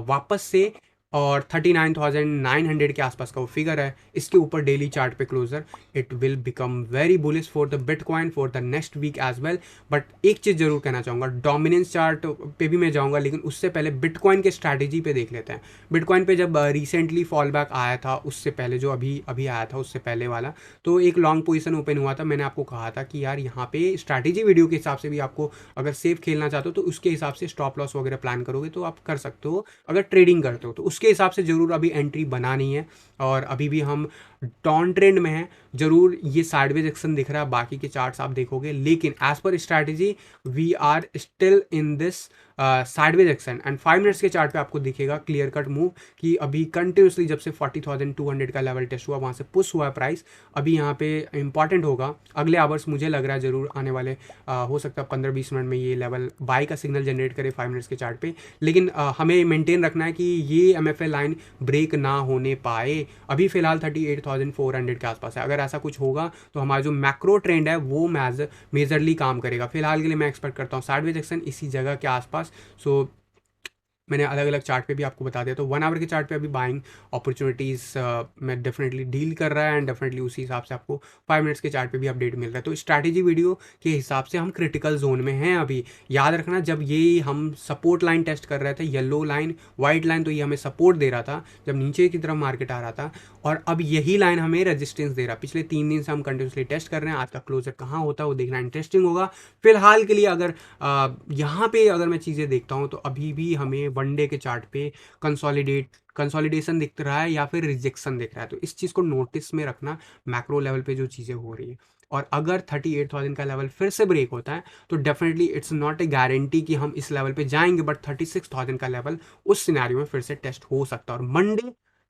वापस से, और 39,900 के आसपास का वो फिगर है। इसके ऊपर डेली चार्ट पे closure, it will become very bullish for the bitcoin for the next week as well. But एक चीज़ जरूर कहना चाहूँगा, डोमिनेंस चार्ट पे भी मैं जाऊँगा, लेकिन उससे पहले बिटकॉइन के स्ट्रैटेजी पे देख लेते हैं। बिटकॉइन पे जब रिसेंटली फॉल बैक आया था, उससे पहले जो अभी आया था उससे पहले वाला, तो एक लॉन्ग पोजिशन ओपन हुआ था। मैंने आपको कहा था कि यार यहाँ पे स्ट्रैटेजी वीडियो के हिसाब से भी आपको अगर सेफ खेलना चाहते हो तो उसके हिसाब से स्टॉप लॉस वगैरह प्लान करोगे तो आप कर सकते हो, अगर ट्रेडिंग करते हो तो उसके हिसाब से जरूर अभी एंट्री बनानी है। और अभी भी हम डाउन ट्रेंड में हैं, जरूर ये साइडवेज एक्शन दिख रहा है, बाकी के चार्ट्स आप देखोगे, लेकिन as per strategy we are still in this sideways action. And 5 minutes के चार्ट पे आपको दिखेगा क्लियर कट मूव कि अभी कंटिन्यूसली जब से 40,200 का लेवल टेस्ट हुआ वहाँ से पुश हुआ है प्राइस। अभी यहाँ पे इंपॉर्टेंट होगा अगले आवर्स, मुझे लग रहा है जरूर आने वाले हो सकता है 15-20 मिनट में ये लेवल बाई का सिग्नल जनरेट करे 5 मिनट्स के चार्ट पे। लेकिन हमें मेंटेन रखना है कि ये MFA लाइन ब्रेक ना होने पाए। अभी फिलहाल 38,400 के आसपास है, अगर ऐसा कुछ होगा तो हमारा जो मैक्रो ट्रेंड है वो मेजरली काम करेगा। फिलहाल के लिए मैं एक्सपेक्ट करता हूँ साइडवेज एक्शन इसी जगह के आसपास। सो मैंने अलग अलग चार्ट पे भी आपको बता दिया। तो 1 आवर के चार्ट पे अभी बाइंग अपॉर्चुनिटीज़ में डेफिनेटली डील कर रहा है एंड डेफिनेटली उसी हिसाब से आपको 5 मिनट्स के चार्ट पे भी अपडेट मिल रहा है। तो स्ट्रैटेजी वीडियो के हिसाब से हम क्रिटिकल जोन में हैं अभी। याद रखना जब ये हम सपोर्ट लाइन टेस्ट कर रहे थे, येलो लाइन वाइट लाइन, तो ये हमें सपोर्ट दे रहा था जब नीचे की तरफ मार्केट आ रहा था, और अब यही लाइन हमें रेजिस्टेंस दे रहा है। पिछले 3 दिन से हम कंटिन्यूसली टेस्ट कर रहे हैं। आज का क्लोजर कहाँ होता है वो देखना इंटरेस्टिंग होगा। फिलहाल के लिए अगर यहाँ पे अगर मैं चीज़ें देखता हूँ तो अभी भी हमें वन डे के चार्ट पे कंसोलिडेशन दिख रहा है या फिर रिजेक्शन दिख रहा है। तो इस चीज़ को नोटिस में रखना, मैक्रो लेवल पे जो चीज़ें हो रही है। और अगर 38,000 का लेवल फिर से ब्रेक होता है तो definitely it's not a guarantee कि हम इस लेवल पे जाएंगे, बट 36,000 का लेवल उस सिनेरियो में फिर से टेस्ट हो सकता है। और मंडे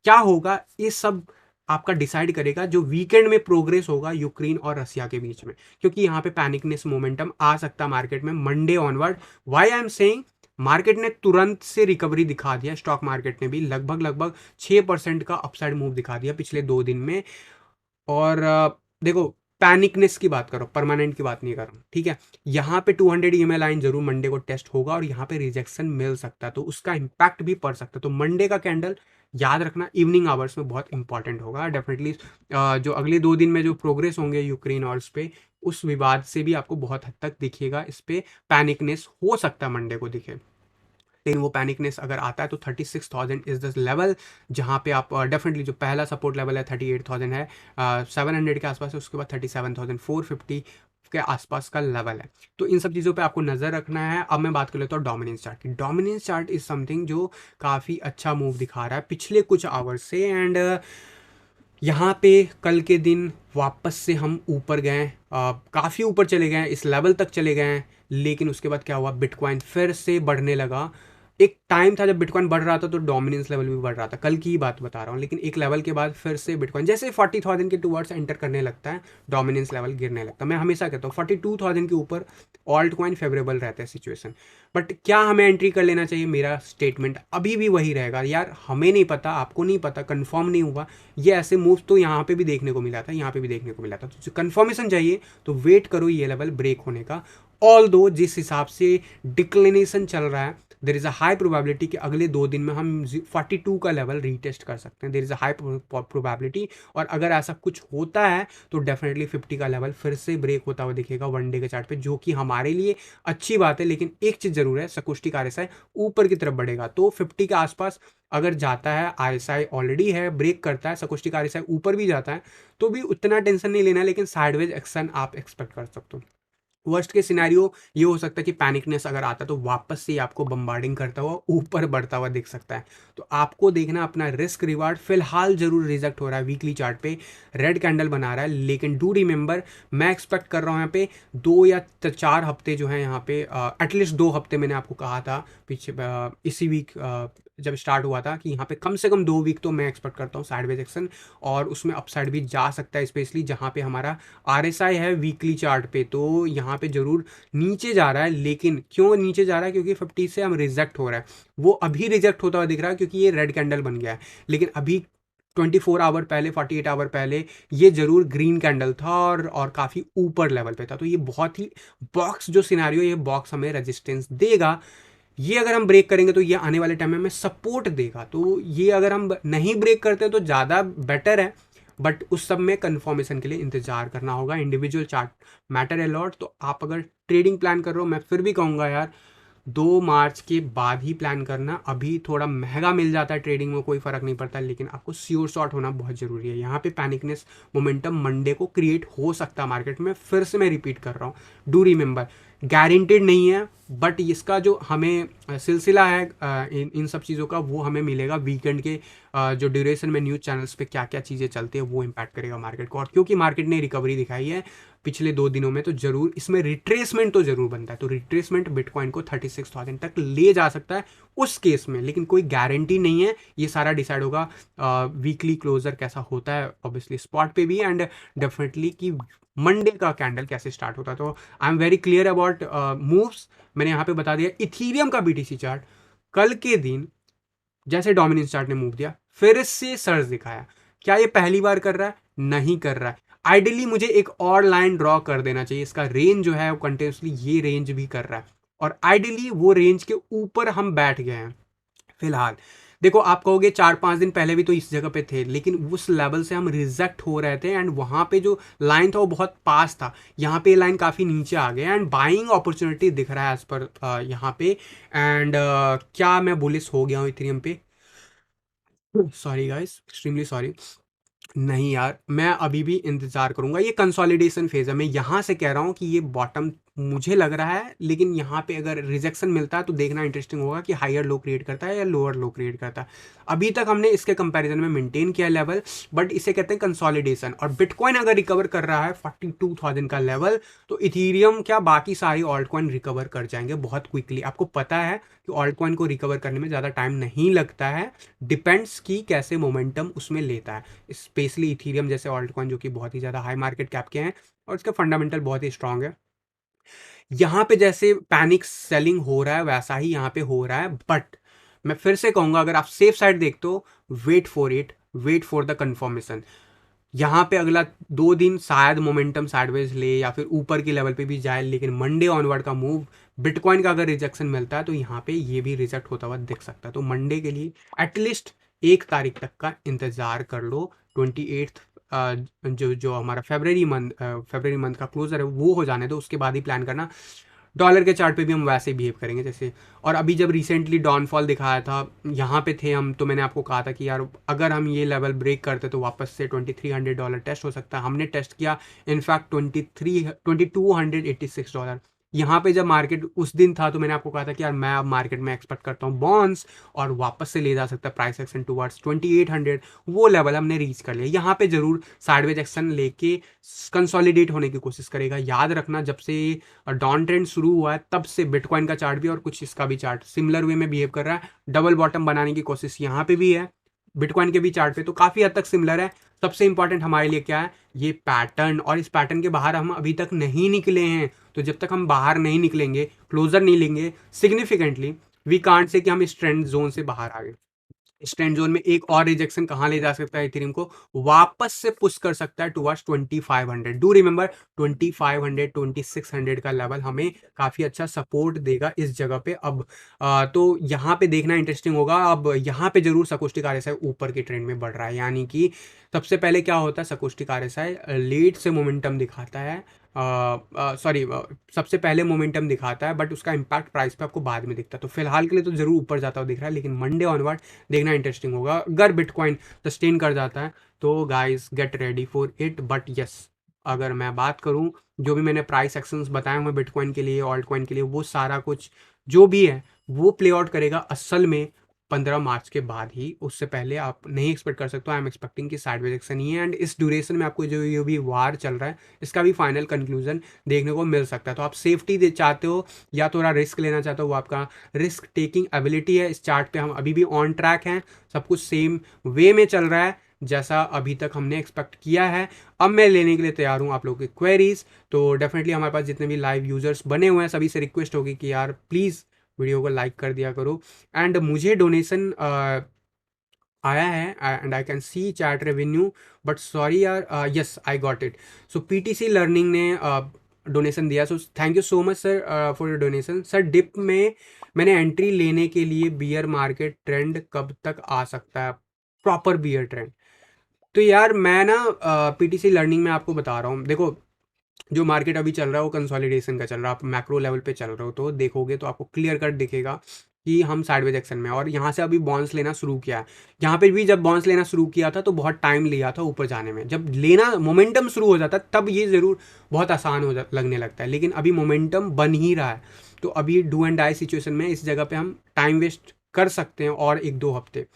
क्या होगा ये सब आपका डिसाइड करेगा जो वीकेंड में प्रोग्रेस होगा यूक्रेन और रसिया के बीच में, क्योंकि यहाँ पे पैनिकनेस मोमेंटम आ सकता है मार्केट में Monday onward. Why I am saying, market ने तुरंत से रिकवरी दिखा दिया, स्टॉक मार्केट ने भी लगभग 6% का अपसाइड मूव दिखा दिया पिछले 2 दिन में। और देखो, पैनिकनेस की बात करो, परमानेंट की बात नहीं कर रहा हूँ, ठीक है। यहाँ पे 200 EMA लाइन जरूर मंडे को टेस्ट होगा और यहाँ पे रिजेक्शन मिल सकता है, तो उसका इम्पैक्ट भी पड़ सकता है। तो मंडे का कैंडल याद रखना इवनिंग आवर्स में बहुत इंपॉर्टेंट होगा डेफिनेटली। जो अगले 2 दिन में जो प्रोग्रेस होंगे यूक्रेन और इस पे, उस विवाद से भी आपको बहुत हद तक दिखेगा, इस पे पैनिकनेस हो सकता है मंडे को दिखे। लेकिन वो पैनिकनेस अगर आता है तो 36,000 इज द लेवल जहाँ पे आप डेफिनेटली, जो पहला सपोर्ट लेवल है 38,000 है, 700 के आसपास है, उसके बाद 37,450 के आसपास का लेवल है। तो इन सब चीज़ों पे आपको नज़र रखना है। अब मैं बात कर लेता हूँ डोमिनेंस चार्ट की। डोमिनेंस चार्ट इज समथिंग जो काफ़ी अच्छा मूव दिखा रहा है पिछले कुछ आवर्स से, एंड यहाँ पे कल के दिन वापस से हम ऊपर गए, काफ़ी ऊपर चले गए, इस लेवल तक चले गए। लेकिन उसके बाद क्या हुआ, बिटकॉइन फिर से बढ़ने लगा। एक टाइम था जब बिटकॉइन बढ़ रहा था तो डोमिनेंस लेवल भी बढ़ रहा था, कल की ही बात बता रहा हूँ। लेकिन एक लेवल के बाद फिर से बिटकॉइन जैसे 40,000 के टूवर्ड्स एंटर करने लगता है, डोमिनेंस लेवल गिरने लगता है। मैं हमेशा कहता हूँ 42,000 के ऊपर ऑल्ट कॉइन फेवरेबल रहता है सिचुएशन। बट क्या हमें एंट्री कर लेना चाहिए, मेरा स्टेटमेंट अभी भी वही रहेगा यार। हमें नहीं पता, आपको नहीं पता, कंफर्म नहीं हुआ। ये ऐसे मूव तो यहाँ पे भी देखने को मिला था, यहाँ पे भी देखने को मिला था। तो कंफर्मेशन चाहिए तो वेट करो ये लेवल ब्रेक होने का। ऑल दो जिस हिसाब से डिक्लिनेशन चल रहा है, देर इज़ अ हाई प्रोबेबिलिटी कि अगले 2 दिन में हम 42 का लेवल रीटेस्ट कर सकते हैं। देर इज़ अ हाई प्रोबेबिलिटी। और अगर ऐसा कुछ होता है तो डेफिनेटली 50 का लेवल फिर से ब्रेक होता हुआ दिखेगा वन डे के चार्ट पे, जो कि हमारे लिए अच्छी बात है। लेकिन एक चीज़ जरूर है, सकुष्टिक RSI ऊपर की तरफ बढ़ेगा तो 50 के आसपास अगर जाता है, RSI ऑलरेडी है, ब्रेक करता है, सकुष्टिक RSI ऊपर भी जाता है तो भी उतना टेंशन नहीं लेना, लेकिन साइडवेज एक्शन आप एक्सपेक्ट कर सकते हो। वर्स्ट के सिनेरियो ये हो सकता है कि पैनिकनेस अगर आता है तो वापस से आपको बम्बार्डिंग करता हुआ ऊपर बढ़ता हुआ दिख सकता है। तो आपको देखना अपना रिस्क रिवार्ड। फिलहाल जरूर रिजेक्ट हो रहा है, वीकली चार्ट पे रेड कैंडल बना रहा है, लेकिन डू रिमेंबर मैं एक्सपेक्ट कर रहा हूँ यहाँ पे 2 या 4 हफ्ते जो है यहाँ पे, एटलीस्ट 2 हफ्ते मैंने आपको कहा था पीछे इसी वीक जब स्टार्ट हुआ था कि यहाँ पे कम से कम 2 वीक तो मैं एक्सपेक्ट करता हूँ साइडवेज एक्शन, और उसमें अपसाइड भी जा सकता है, स्पेशली जहाँ पे हमारा RSI है वीकली चार्ट पे। तो यहाँ पे जरूर नीचे जा रहा है, लेकिन क्यों नीचे जा रहा है, क्योंकि 50 से हम रिजेक्ट हो रहा है। वो अभी रिजेक्ट होता हुआ दिख रहा है क्योंकि ये रेड कैंडल बन गया है, लेकिन अभी 24 आवर पहले, 48 आवर पहले ये जरूर ग्रीन कैंडल था और काफ़ी ऊपर लेवल पे था। तो ये बहुत ही बॉक्स जो सिनेरियो, ये बॉक्स हमें रेजिस्टेंस देगा। ये अगर हम ब्रेक करेंगे तो ये आने वाले टाइम में हमें सपोर्ट देगा। तो ये अगर हम नहीं ब्रेक करते तो ज़्यादा बेटर है, बट उस सब में कंफर्मेशन के लिए इंतजार करना होगा। इंडिविजुअल चार्ट मैटर है लॉट। तो आप अगर ट्रेडिंग प्लान कर रहे हो, मैं फिर भी कहूँगा यार 2 मार्च के बाद ही प्लान करना। अभी थोड़ा महंगा मिल जाता है ट्रेडिंग में, कोई फ़र्क नहीं पड़ता, लेकिन आपको श्योर शॉट होना बहुत ज़रूरी है। यहाँ पे पैनिकनेस मोमेंटम मंडे को क्रिएट हो सकता है मार्केट में। फिर से मैं रिपीट कर रहा हूँ, डू रिमेंबर गारंटेड नहीं है, बट इसका जो हमें सिलसिला है इन सब चीज़ों का, वो हमें मिलेगा वीकेंड के जो ड्यूरेशन में न्यूज़ चैनल्स पे क्या क्या चीज़ें चलती है, वो इम्पैक्ट करेगा मार्केट को। और क्योंकि मार्केट ने रिकवरी दिखाई है पिछले 2 दिनों में, तो जरूर इसमें रिट्रेसमेंट तो जरूर बनता है। तो रिट्रेसमेंट बिटकॉइन को 36,000 तक ले जा सकता है उस केस में, लेकिन कोई गारंटी नहीं है। ये सारा डिसाइड होगा वीकली क्लोजर कैसा होता है, ऑब्वियसली स्पॉट पे भी, एंड डेफिनेटली कि मंडे का कैंडल कैसे स्टार्ट होता है। तो I am very clear about moves. मैंने यहाँ पे बता दिया इथीरियम का BTC चार्ट कल के दिन जैसे डोमिनेंस चार्ट ने मूव दिया, फिर से सर्ज दिखाया। क्या ये पहली बार कर रहा है? नहीं कर रहा है। आइडियली मुझे एक और लाइन ड्रॉ कर देना चाहिए, इसका रेंज जो है वो कंटिन्यूसली ये रेंज भी कर रहा है, और आइडियली वो रेंज के ऊपर हम बैठ गए हैं फिलहाल। देखो, आप कहोगे 4-5 दिन पहले भी तो इस जगह पे थे, लेकिन उस लेवल से हम रिजेक्ट हो रहे थे, एंड वहां पे जो लाइन था वो बहुत पास था। यहाँ पे लाइन काफ़ी नीचे आ गया, एंड बाइंग अपॉर्चुनिटी दिख रहा है एज पर यहाँ पे। एंड क्या मैं बुलिश हो गया हूँ इथेरियम पे? Sorry guys, extremely sorry. नहीं यार, मैं अभी भी इंतजार करूंगा। ये कंसोलिडेशन फेज है, मैं यहाँ से कह रहा हूँ कि ये बॉटम मुझे लग रहा है, लेकिन यहाँ पे अगर रिजेक्शन मिलता है तो देखना इंटरेस्टिंग होगा कि हायर लो क्रिएट करता है या लोअर लो क्रिएट करता है। अभी तक हमने इसके कंपैरिजन में मेंटेन किया लेवल, बट इसे कहते हैं कंसोलिडेशन। और बिटकॉइन अगर रिकवर कर रहा है 42,000 का लेवल, तो इथीरियम क्या बाकी सारी ऑल्ट कॉइन रिकवर कर जाएंगे बहुत क्विकली। आपको पता है कि ऑल्ट कॉइन को रिकवर करने में ज़्यादा टाइम नहीं लगता है, डिपेंड्स कि कैसे मोमेंटम उसमें लेता है। स्पेशली इथीरियम जैसे ऑल्ट कॉइन जो कि बहुत ही ज़्यादा हाई मार्केट कैप के हैं और इसका फंडामेंटल बहुत ही स्ट्रांग है। यहाँ पे जैसे पैनिक सेलिंग हो रहा है वैसा ही यहाँ पे हो रहा है, बट मैं फिर से कहूंगा अगर आप सेफ साइड देखते हो, wait for it, wait for the confirmation. यहाँ पे अगला 2 दिन शायद मोमेंटम साइडवेज ले या फिर ऊपर की लेवल पे भी जाए, लेकिन मंडे ऑनवर्ड का मूव बिटकॉइन का अगर रिजेक्शन मिलता है तो यहाँ पे ये भी रिजेक्ट होता हुआ दिख सकता है। तो मंडे के लिए एटलीस्ट 1 तारीख तक का इंतजार कर लो। 28 जो जो हमारा फेबररी मंथ का क्लोजर है वो हो जाने दो, उसके बाद ही प्लान करना। डॉलर के चार्ट पे भी हम वैसे बिहेव करेंगे जैसे, और अभी जब रिसेंटली डाउनफॉल दिखाया था यहाँ पे थे हम, तो मैंने आपको कहा था कि यार अगर हम ये लेवल ब्रेक करते तो वापस से $2300 टेस्ट हो सकता है। हमने टेस्ट किया इनफैक्ट $2286। यहाँ पे जब मार्केट उस दिन था तो मैंने आपको कहा था कि यार मैं अब मार्केट में एक्सपेक्ट करता हूँ बॉन्ड्स और वापस से ले जा सकता है प्राइस एक्शन टुवर्ड्स 2800। वो लेवल हमने रीच कर लिया। यहाँ पे जरूर साइडवेज एक्शन लेके कंसोलिडेट होने की कोशिश करेगा। याद रखना जब से डाउन ट्रेंड शुरू हुआ है तब से बिटकॉइन का चार्ट भी और कुछ इसका भी चार्ट सिमिलर वे में बिहेव कर रहा है। डबल बॉटम बनाने की कोशिश यहाँ पे भी है बिटकॉइन के भी चार्ट पे, तो काफी हद तक सिमिलर है। सबसे इंपॉर्टेंट हमारे लिए क्या है, ये पैटर्न, और इस पैटर्न के बाहर हम अभी तक नहीं निकले हैं। तो जब तक हम बाहर नहीं निकलेंगे, क्लोजर नहीं लेंगे सिग्निफिकेंटली, वी कांट से कि हम इस ट्रेंड जोन से बाहर आ गए। इस ट्रेंड जोन में एक और रिजेक्शन कहाँ ले जा सकता है, इथेरियम को वापस से पुश कर सकता है टुवर्ड्स 2500। डू रिमेंबर 2500 2600 का लेवल हमें काफी अच्छा सपोर्ट देगा इस जगह पे। अब तो यहाँ पे देखना इंटरेस्टिंग होगा। अब यहाँ पे जरूर सकोस्टिक आरएसआई ऊपर के ट्रेंड में बढ़ रहा है, यानी कि सबसे पहले क्या होता है, सकोस्टिक आरएसआई लेट से मोमेंटम दिखाता है, सॉरी सबसे पहले मोमेंटम दिखाता है बट उसका इम्पैक्ट प्राइस पे आपको बाद में दिखता है। तो फिलहाल के लिए तो जरूर ऊपर जाता हुआ दिख रहा है, लेकिन मंडे ऑनवर्ड देखना इंटरेस्टिंग होगा। अगर बिटकॉइन सस्टेन कर जाता है तो guys get ready for it. But yes, अगर मैं बात करूं, जो भी मैंने प्राइस एक्शंस बताए हुए बिटकॉइन के लिए, ऑल्ट कॉइन के लिए, वो सारा कुछ जो भी है वो प्ले आउट करेगा असल में 15 मार्च के बाद ही। उससे पहले आप नहीं एक्सपेक्ट कर सकते हो। आई एम एक्सपेक्टिंग कि साइडवेज एक्शन ही है, एंड इस ड्यूरेशन में आपको जो ये भी वार चल रहा है इसका भी फाइनल कंक्लूजन देखने को मिल सकता है। तो आप सेफ्टी चाहते हो या थोड़ा रिस्क लेना चाहते हो, वो आपका रिस्क टेकिंग एबिलिटी है। इस चार्ट पे हम अभी भी ऑन ट्रैक हैं, सब कुछ सेम वे में चल रहा है जैसा अभी तक हमने एक्सपेक्ट किया है। अब मैं लेने के लिए तैयार हूँ आप लोगों की क्वेरीज। तो डेफिनेटली हमारे पास जितने भी लाइव यूजर्स बने हुए हैं सभी से रिक्वेस्ट होगी कि यार प्लीज़ वीडियो को लाइक कर दिया करो। एंड मुझे डोनेशन आया है and I can see chat revenue, but sorry यार, yes I got it. So PTC learning ने डोनेशन दिया, so thank you so much sir for your donation. Sir dip में मैंने एंट्री लेने के लिए बियर मार्केट ट्रेंड कब तक आ सकता है, प्रॉपर बियर ट्रेंड? तो यार मैं ना पीटीसी लर्निंग में आपको बता रहा हूँ, देखो जो मार्केट अभी चल रहा है वो कंसोलिडेशन का चल रहा है। आप मैक्रो लेवल पे चल रहे हो तो देखोगे तो आपको क्लियर कट दिखेगा कि हम साइडवेज एक्शन में, और यहाँ से अभी बॉन्स लेना शुरू किया है। यहाँ पे भी जब बॉन्स लेना शुरू किया था तो बहुत टाइम लिया था ऊपर जाने में। जब लेना मोमेंटम शुरू हो जाता है तब ये ज़रूर बहुत आसान लगने लगता है, लेकिन अभी मोमेंटम बन ही रहा है। तो अभी डू एंड डाई सिचुएशन में इस जगह पे हम टाइम वेस्ट कर सकते हैं और 1-2 हफ्ते।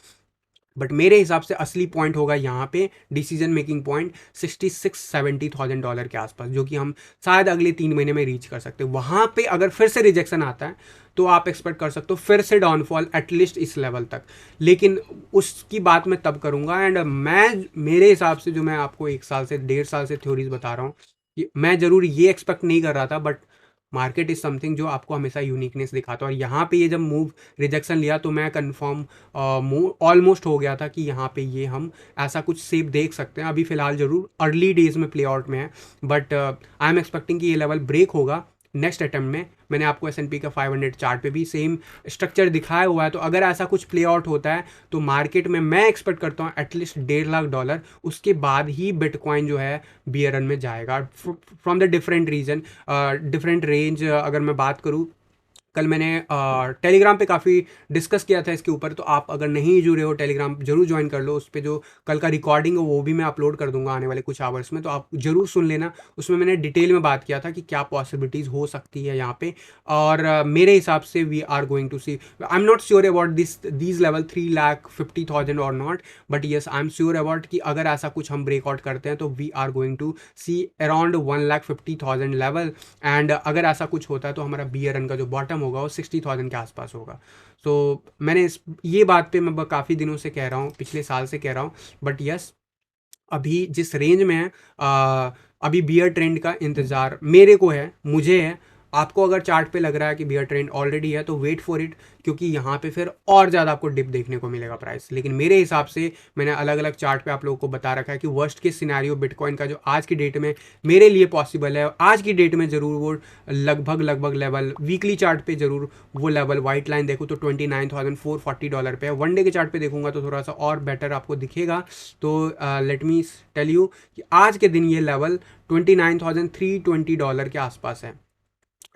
बट मेरे हिसाब से असली पॉइंट होगा यहाँ पे डिसीजन मेकिंग पॉइंट $66,000-70,000 के आसपास, जो कि हम शायद अगले 3 महीने में रीच कर सकते हैं। वहाँ पे अगर फिर से रिजेक्शन आता है तो आप एक्सपेक्ट कर सकते हो फिर से डाउनफॉल एटलीस्ट इस लेवल तक, लेकिन उसकी बात मैं तब करूँगा। एंड मैं मेरे हिसाब से जो मैं आपको 1 साल से 1.5 साल से थ्योरीज बता रहा हूँ, मैं ज़रूर ये एक्सपेक्ट नहीं कर रहा था, बट मार्केट इज समथिंग जो आपको हमेशा यूनिकनेस दिखाता है। और यहाँ पे ये जब मूव रिजेक्शन लिया तो मैं कंफर्म ऑलमोस्ट हो गया था कि यहाँ पे ये हम ऐसा कुछ सेप देख सकते हैं। अभी फिलहाल जरूर अर्ली डेज में प्ले आउट में है, बट आई एम एक्सपेक्टिंग कि ये लेवल ब्रेक होगा नेक्स्ट अटेम्प्ट में। मैंने आपको S&P का 500 चार्ट पे भी सेम स्ट्रक्चर दिखाया हुआ है। तो अगर ऐसा कुछ प्ले आउट होता है तो मार्केट में मैं एक्सपेक्ट करता हूँ एटलीस्ट $1.5 लाख, उसके बाद ही बिटकॉइन जो है बियर रन में जाएगा from the different region different range. अगर मैं बात करूँ कल मैंने टेलीग्राम पे काफ़ी डिस्कस किया था इसके ऊपर, तो आप अगर नहीं जुड़े हो टेलीग्राम जरूर ज्वाइन कर लो। उस पर जो कल का रिकॉर्डिंग है वो भी मैं अपलोड कर दूंगा आने वाले कुछ आवर्स में, तो आप जरूर सुन लेना। उसमें मैंने डिटेल में बात किया था कि क्या पॉसिबिलिटीज़ हो सकती है यहाँ पे, और मेरे हिसाब से we are going to see, I am not sure about these level 3,50,000 और not, but yes I am sure about कि अगर ऐसा कुछ हम ब्रेकआउट करते हैं तो we are going to see around 1,50,000 level. And अगर ऐसा कुछ होता है तो हमारा बियर रन का जो बॉटम होगा वो 60,000 के आसपास होगा। सो मैंने ये बात पे मैं काफ़ी दिनों से कह रहा हूँ, पिछले साल से कह रहा हूँ, बट यस अभी जिस रेंज में है अभी बियर ट्रेंड का इंतज़ार मेरे को है, मुझे है। आपको अगर चार्ट पे लग रहा है कि बियर ट्रेंड ऑलरेडी है तो वेट फॉर इट, क्योंकि यहाँ पे फिर और ज़्यादा आपको डिप देखने को मिलेगा प्राइस। लेकिन मेरे हिसाब से मैंने अलग अलग चार्ट पे आप लोगों को बता रखा है कि वर्स्ट के सिनेरियो बिटकॉइन का जो आज की डेट में मेरे लिए पॉसिबल है, आज की डेट में ज़रूर वो लगभग लेवल वीकली चार्ट पे ज़रूर वो लेवल, वाइट लाइन देखो तो $29,440 पे है। वन डे के चार्ट पे देखूंगा तो थोड़ा सा और बेटर आपको दिखेगा। तो लेट मी टेल यू कि आज के दिन ये लेवल $29,320 के आसपास है,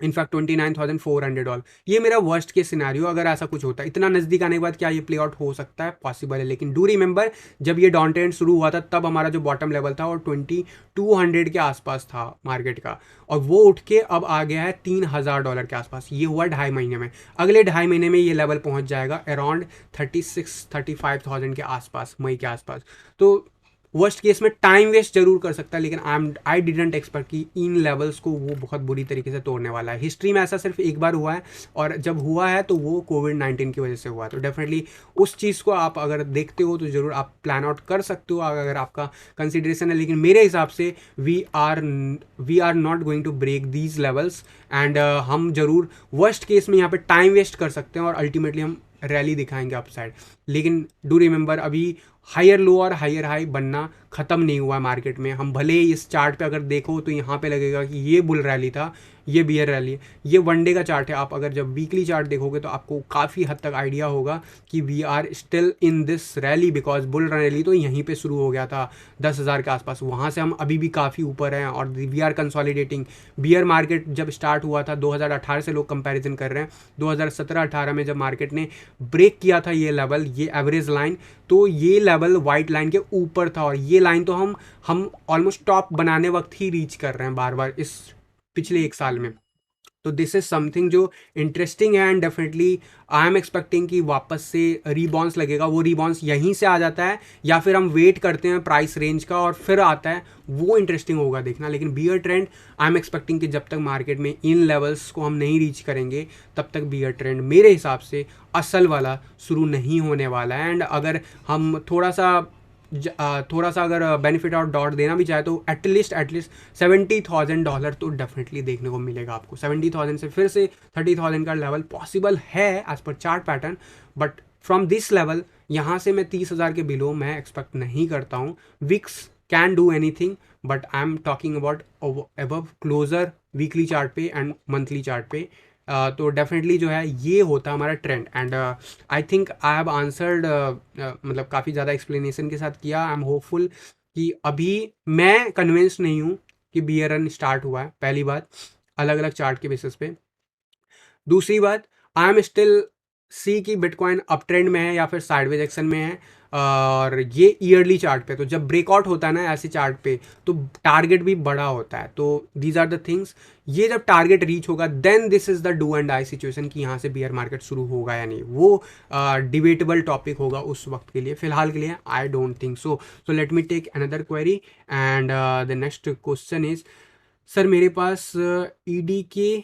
इनफैक्ट $29,400। ये मेरा वर्स्ट के सिनेरियो अगर ऐसा कुछ होता है। इतना नज़दीक आने के बाद क्या ये प्ले आउट हो सकता है? पॉसिबल है, लेकिन डू रिमेंबर जब ये डाउन ट्रेंड शुरू हुआ था तब हमारा जो बॉटम लेवल था वो 2200 के आसपास था मार्केट का, और वो उठ के अब आ गया है $3,000 के आसपास। ये हुआ 2.5 महीने में। अगले 2.5 महीने में ये लेवल पहुंच जाएगा अराउंड 36-35,000 के आसपास, मई के आसपास। तो वर्स्ट केस में टाइम वेस्ट जरूर कर सकता है, लेकिन आई डिडंट एक्सपेक्ट कि इन लेवल्स को वो बहुत बुरी तरीके से तोड़ने वाला है। हिस्ट्री में ऐसा सिर्फ एक बार हुआ है, और जब हुआ है तो वो कोविड-19 की वजह से हुआ है। तो डेफिनेटली उस चीज़ को आप अगर देखते हो तो ज़रूर आप प्लान आउट कर सकते हो अगर आपका कंसिडरेशन है। लेकिन मेरे हिसाब से we are not going to break these levels, and हम जरूर वर्स्ट केस में यहाँ पे टाइम वेस्ट कर सकते हैं और अल्टीमेटली हम रैली दिखाएंगे अपसाइड। लेकिन डू रिमेंबर अभी हायर लो और हायर हाई बनना ख़त्म नहीं हुआ है मार्केट में। हम भले ही इस चार्ट पे अगर देखो तो यहाँ पे लगेगा कि ये बुल रैली था, ये बियर रैली है। ये वनडे का चार्ट है, आप अगर जब वीकली चार्ट देखोगे तो आपको काफ़ी हद तक आइडिया होगा कि we are still in this rally, because bull rally तो यहीं पे शुरू हो गया था 10,000 के आसपास। वहाँ से हम अभी भी काफ़ी ऊपर हैं और we are consolidating. Bear market जब स्टार्ट हुआ था 2018 से, लोग कंपैरिजन कर रहे हैं 2017-18 में जब मार्केट ने ब्रेक किया था ये लेवल, ये एवरेज लाइन, तो ये लेवल वाइट लाइन के ऊपर था, और ये लाइन तो हम ऑलमोस्ट टॉप बनाने वक्त ही रीच कर रहे हैं बार बार इस पिछले एक साल में। तो दिस इज समथिंग जो इंटरेस्टिंग है, and definitely I am expecting कि वापस से रीबाउंस लगेगा। वो रीबाउंस यहीं से आ जाता है या फिर हम वेट करते हैं प्राइस रेंज का और फिर आता है, वो इंटरेस्टिंग होगा देखना। लेकिन bear trend I am expecting कि जब तक मार्केट में इन लेवल्स को हम नहीं रीच करेंगे तब तक बियर ट्रेंड मेरे हिसाब से असल वाला शुरू नहीं होने वाला है। एंड अगर हम थोड़ा सा अगर बेनिफिट और डॉट देना भी चाहे तो एटलीस्ट $70,000 तो डेफिनेटली देखने को मिलेगा आपको। 70,000 से फिर से 30,000 का लेवल पॉसिबल है as per chart pattern, but from this level यहाँ से मैं 30,000 के बिलो मैं एक्सपेक्ट नहीं करता हूँ। Wicks can do anything, but I am talking about above closure weekly chart पे एंड मंथली चार्ट पे। तो डेफिनेटली जो है ये होता है हमारा trend, and I think I have answered, मतलब काफ़ी ज़्यादा एक्सप्लेनेशन के साथ किया। आई एम होपफुल कि अभी मैं कन्विंस नहीं हूँ कि बियर रन स्टार्ट हुआ है, पहली बात अलग अलग चार्ट के बेसिस पे। दूसरी बात, आई एम स्टिल सी कि बिटकॉइन अप ट्रेंड में है या फिर साइडवेज एक्शन में है, और ये ईयरली चार्ट पे। तो जब ब्रेकआउट होता है ना ऐसे चार्ट पे तो टारगेट भी बड़ा होता है। तो दीज आर द थिंग्स, ये जब टारगेट रीच होगा then this is the do and I situation कि यहाँ से बियर मार्केट शुरू होगा या नहीं, वो डिबेटेबल टॉपिक होगा उस वक्त के लिए। फिलहाल के लिए I don't think so. So let me take another query, and the next question is, sir मेरे पास ईडी के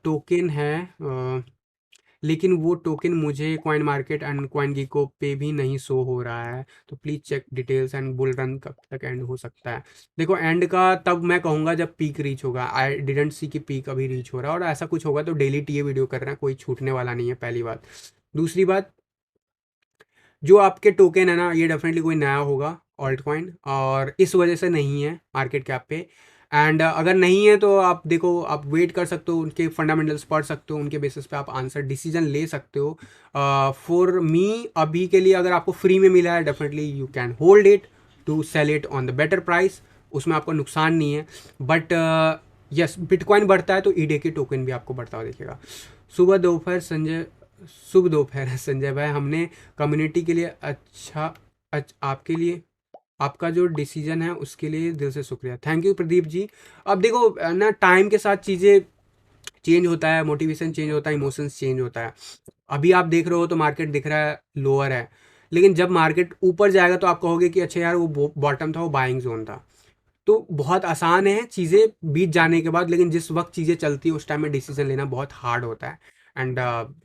टोकन है, लेकिन वो टोकन मुझे coin market and CoinGecko पे भी नहीं शो हो रहा है, तो please check details and bull run कब तक एंड हो सकता है। देखो एंड का तब मैं कहूँगा जब पीक रीच होगा। आई डिडंट सी कि पीक अभी रीच हो रहा है, और ऐसा कुछ होगा तो डेली टीए वीडियो कर रहे हैं, कोई छूटने वाला नहीं है, पहली बात। दूसरी बात, जो आपके टोकन है ना ये डेफिनेटली कोई नया होगा ऑल्ट कॉइन, और इस वजह से नहीं है मार्केट कैप पे। एंड अगर नहीं है तो आप देखो, आप वेट कर सकते हो, उनके फंडामेंटल्स पढ़ सकते हो, उनके बेसिस पे आप आंसर डिसीजन ले सकते हो। फॉर मी अभी के लिए अगर आपको फ्री में मिला है definitely you can hold it to sell it on the better price, उसमें आपको नुकसान नहीं है। बट यस बिटकॉइन बढ़ता है तो ईडे के टोकन भी आपको बढ़ता हुआ दिखेगा। सुबह दोपहर संजय शुभ दोपहर संजय भाई, हमने कम्युनिटी के लिए आपके लिए आपका जो डिसीजन है उसके लिए दिल से शुक्रिया। Thank you Pradeep ji. अब देखो ना, टाइम के साथ चीज़ें चेंज होता है, मोटिवेशन चेंज होता है, इमोशंस चेंज होता है। अभी आप देख रहे हो तो मार्केट दिख रहा है लोअर है, लेकिन जब मार्केट ऊपर जाएगा तो आप कहोगे कि अच्छा यार वो बॉटम था, वो बाइंग जोन था। तो बहुत आसान है चीज़ें बीत जाने के बाद, लेकिन जिस वक्त चीज़ें चलती है उस टाइम में डिसीजन लेना बहुत हार्ड होता है। एंड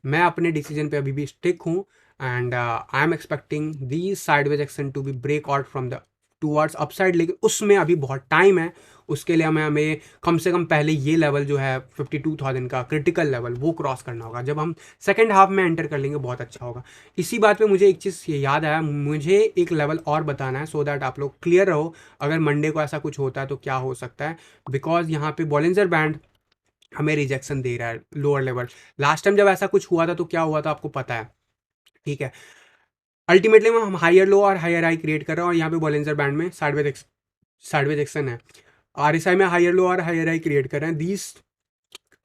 मैं अपने डिसीजन पे अभी भी स्टिक हूँ। And I am expecting the sideways action to be break out from the towards upside, लेकिन उसमें अभी बहुत टाइम है। उसके लिए हमें कम से कम पहले ये लेवल जो है 52,000 का क्रिटिकल लेवल वो क्रॉस करना होगा। जब हम सेकेंड हाफ में एंटर कर लेंगे बहुत अच्छा होगा। इसी बात पे मुझे एक चीज़ ये याद आया, मुझे एक लेवल और बताना है सो दैट आप लोग क्लियर रहो अगर मंडे को ऐसा कुछ होता है तो क्या हो सकता है। बिकॉज यहाँ पे बॉलिंजर बैंड हमें रिजेक्शन दे रहा है लोअर लेवल। लास्ट टाइम जब ऐसा कुछ हुआ था तो क्या हुआ था आपको पता है, ठीक है। अल्टीमेटली हम हायर लो और हायर हाई क्रिएट कर रहे हैं, और यहाँ पे बॉलिंजर बैंड में साइडवेज एक्शन है। आरएसआई में हायर लो और हायर हाई क्रिएट कर रहे हैं। दीज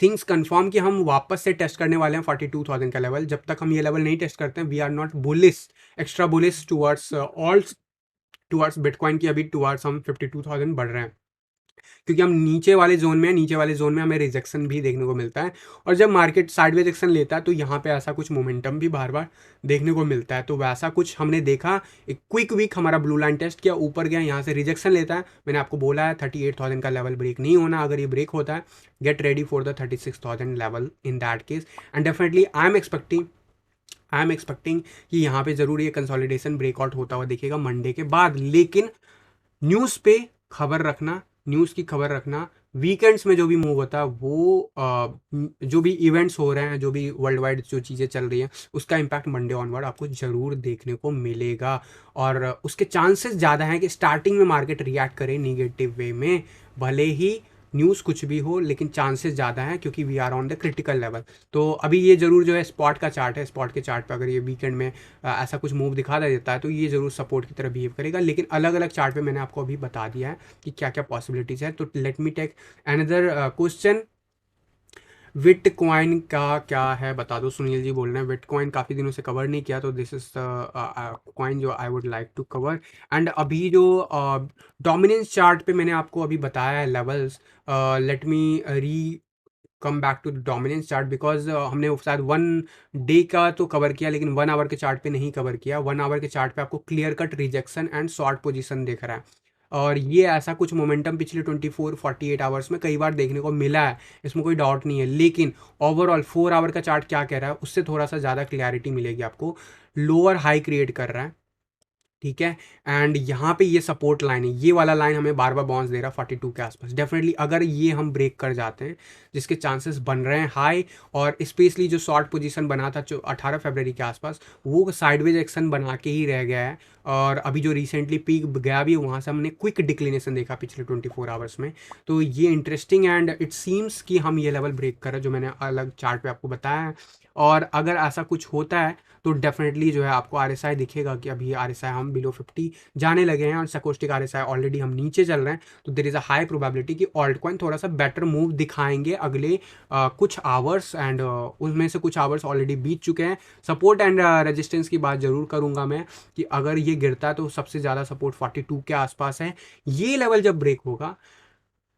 थिंग्स कंफर्म कि हम वापस से टेस्ट करने वाले हैं 42,000 का लेवल। जब तक हम ये लेवल नहीं टेस्ट करते हैं we are not bullish, extra bullish towards all towards bitcoin की। अभी टुवर्ड्स हम 52,000 बढ़ रहे हैं, क्योंकि हम नीचे वाले जोन में हैं। नीचे वाले जोन में हमें रिजेक्शन भी देखने को मिलता है, और जब मार्केट साइडवेज एक्शन लेता है तो यहाँ पे ऐसा कुछ मोमेंटम भी बार बार देखने को मिलता है। तो वैसा कुछ हमने देखा। एक क्विक वीक हमारा ब्लू लाइन टेस्ट किया, ऊपर गया, यहाँ से रिजेक्शन लेता है। मैंने आपको बोला है 38,000 का लेवल ब्रेक नहीं होना। अगर ये ब्रेक होता है, get ready for the 36,000 level in that case. And definitely I am expecting कि यहाँ पे जरूर ये कंसोलिडेशन ब्रेकआउट होता हुआ दिखेगा मंडे के बाद। लेकिन न्यूज़ पे खबर रखना, न्यूज़ की खबर रखना। वीकेंड्स में जो भी मूव होता है वो जो भी इवेंट्स हो रहे हैं, जो भी वर्ल्ड वाइड जो चीज़ें चल रही हैं, उसका इम्पैक्ट मंडे ऑनवर्ड आपको ज़रूर देखने को मिलेगा। और उसके चांसेस ज़्यादा हैं कि स्टार्टिंग में मार्केट रिएक्ट करे निगेटिव वे में, भले ही न्यूज़ कुछ भी हो, लेकिन चांसेस ज़्यादा हैं क्योंकि we are on the critical level. तो अभी ये ज़रूर जो है स्पॉट का चार्ट है, स्पॉट के चार्ट पर अगर ये वीकेंड में ऐसा कुछ मूव दिखा देता है तो ये ज़रूर सपोर्ट की तरह बिहेव करेगा। लेकिन अलग अलग चार्ट पे मैंने आपको अभी बता दिया है कि क्या क्या पॉसिबिलिटीज़ है। तो let me take another question. Bitcoin का क्या है बता दो, सुनील जी बोल रहे हैं। बिटकॉइन काफ़ी दिनों से कवर नहीं किया, तो दिस इज कॉइन जो I would like to cover. And अभी जो डोमिनेंस चार्ट पे मैंने आपको अभी बताया है levels, let me re come back to the dominance chart, because हमने शायद 1 डे का तो कवर किया लेकिन 1 आवर के चार्ट पे नहीं कवर किया। 1 आवर के चार्ट पे आपको clear cut rejection and short position दिख रहा है, और ये ऐसा कुछ मोमेंटम पिछले 24-48 आवर्स में कई बार देखने को मिला है, इसमें कोई डाउट नहीं है। लेकिन ओवरऑल 4 आवर का चार्ट क्या कह रहा है उससे थोड़ा सा ज़्यादा क्लैरिटी मिलेगी आपको। लोअर हाई क्रिएट कर रहा है, ठीक है। एंड यहाँ पे ये सपोर्ट लाइन है, ये वाला लाइन हमें बार बार बाउंस दे रहा है 42 के आसपास। डेफिनेटली अगर ये हम ब्रेक कर जाते हैं, जिसके चांसेस बन रहे हैं हाई, और स्पेशली जो शॉर्ट पोजीशन बना था जो 18 फरवरी के आसपास, वो साइडवेज एक्शन बना के ही रह गया है। और अभी जो रिसेंटली पीक गया भी, वहाँ से हमने क्विक डिक्लिनेशन देखा पिछले 24 आवर्स में। तो ये इंटरेस्टिंग एंड इट सीम्स कि हम ये लेवल ब्रेक कर रहे हैं जो मैंने अलग चार्ट पे आपको बताया है। और अगर ऐसा कुछ होता है तो डेफिनेटली जो है आपको आरएसआई दिखेगा कि अभी आरएसआई हम बिलो 50 जाने लगे हैं, और सकोस्टिक आरएसआई ऑलरेडी हम नीचे चल रहे हैं। तो there is a high probability कि ऑल्ट कॉइन थोड़ा सा बेटर मूव दिखाएंगे अगले कुछ आवर्स। एंड उनमें से कुछ आवर्स ऑलरेडी बीत चुके हैं। सपोर्ट एंड रेजिस्टेंस की बात ज़रूर करूंगा मैं कि अगर ये गिरता है तो सबसे ज़्यादा सपोर्ट 42 के आसपास है। ये लेवल जब ब्रेक होगा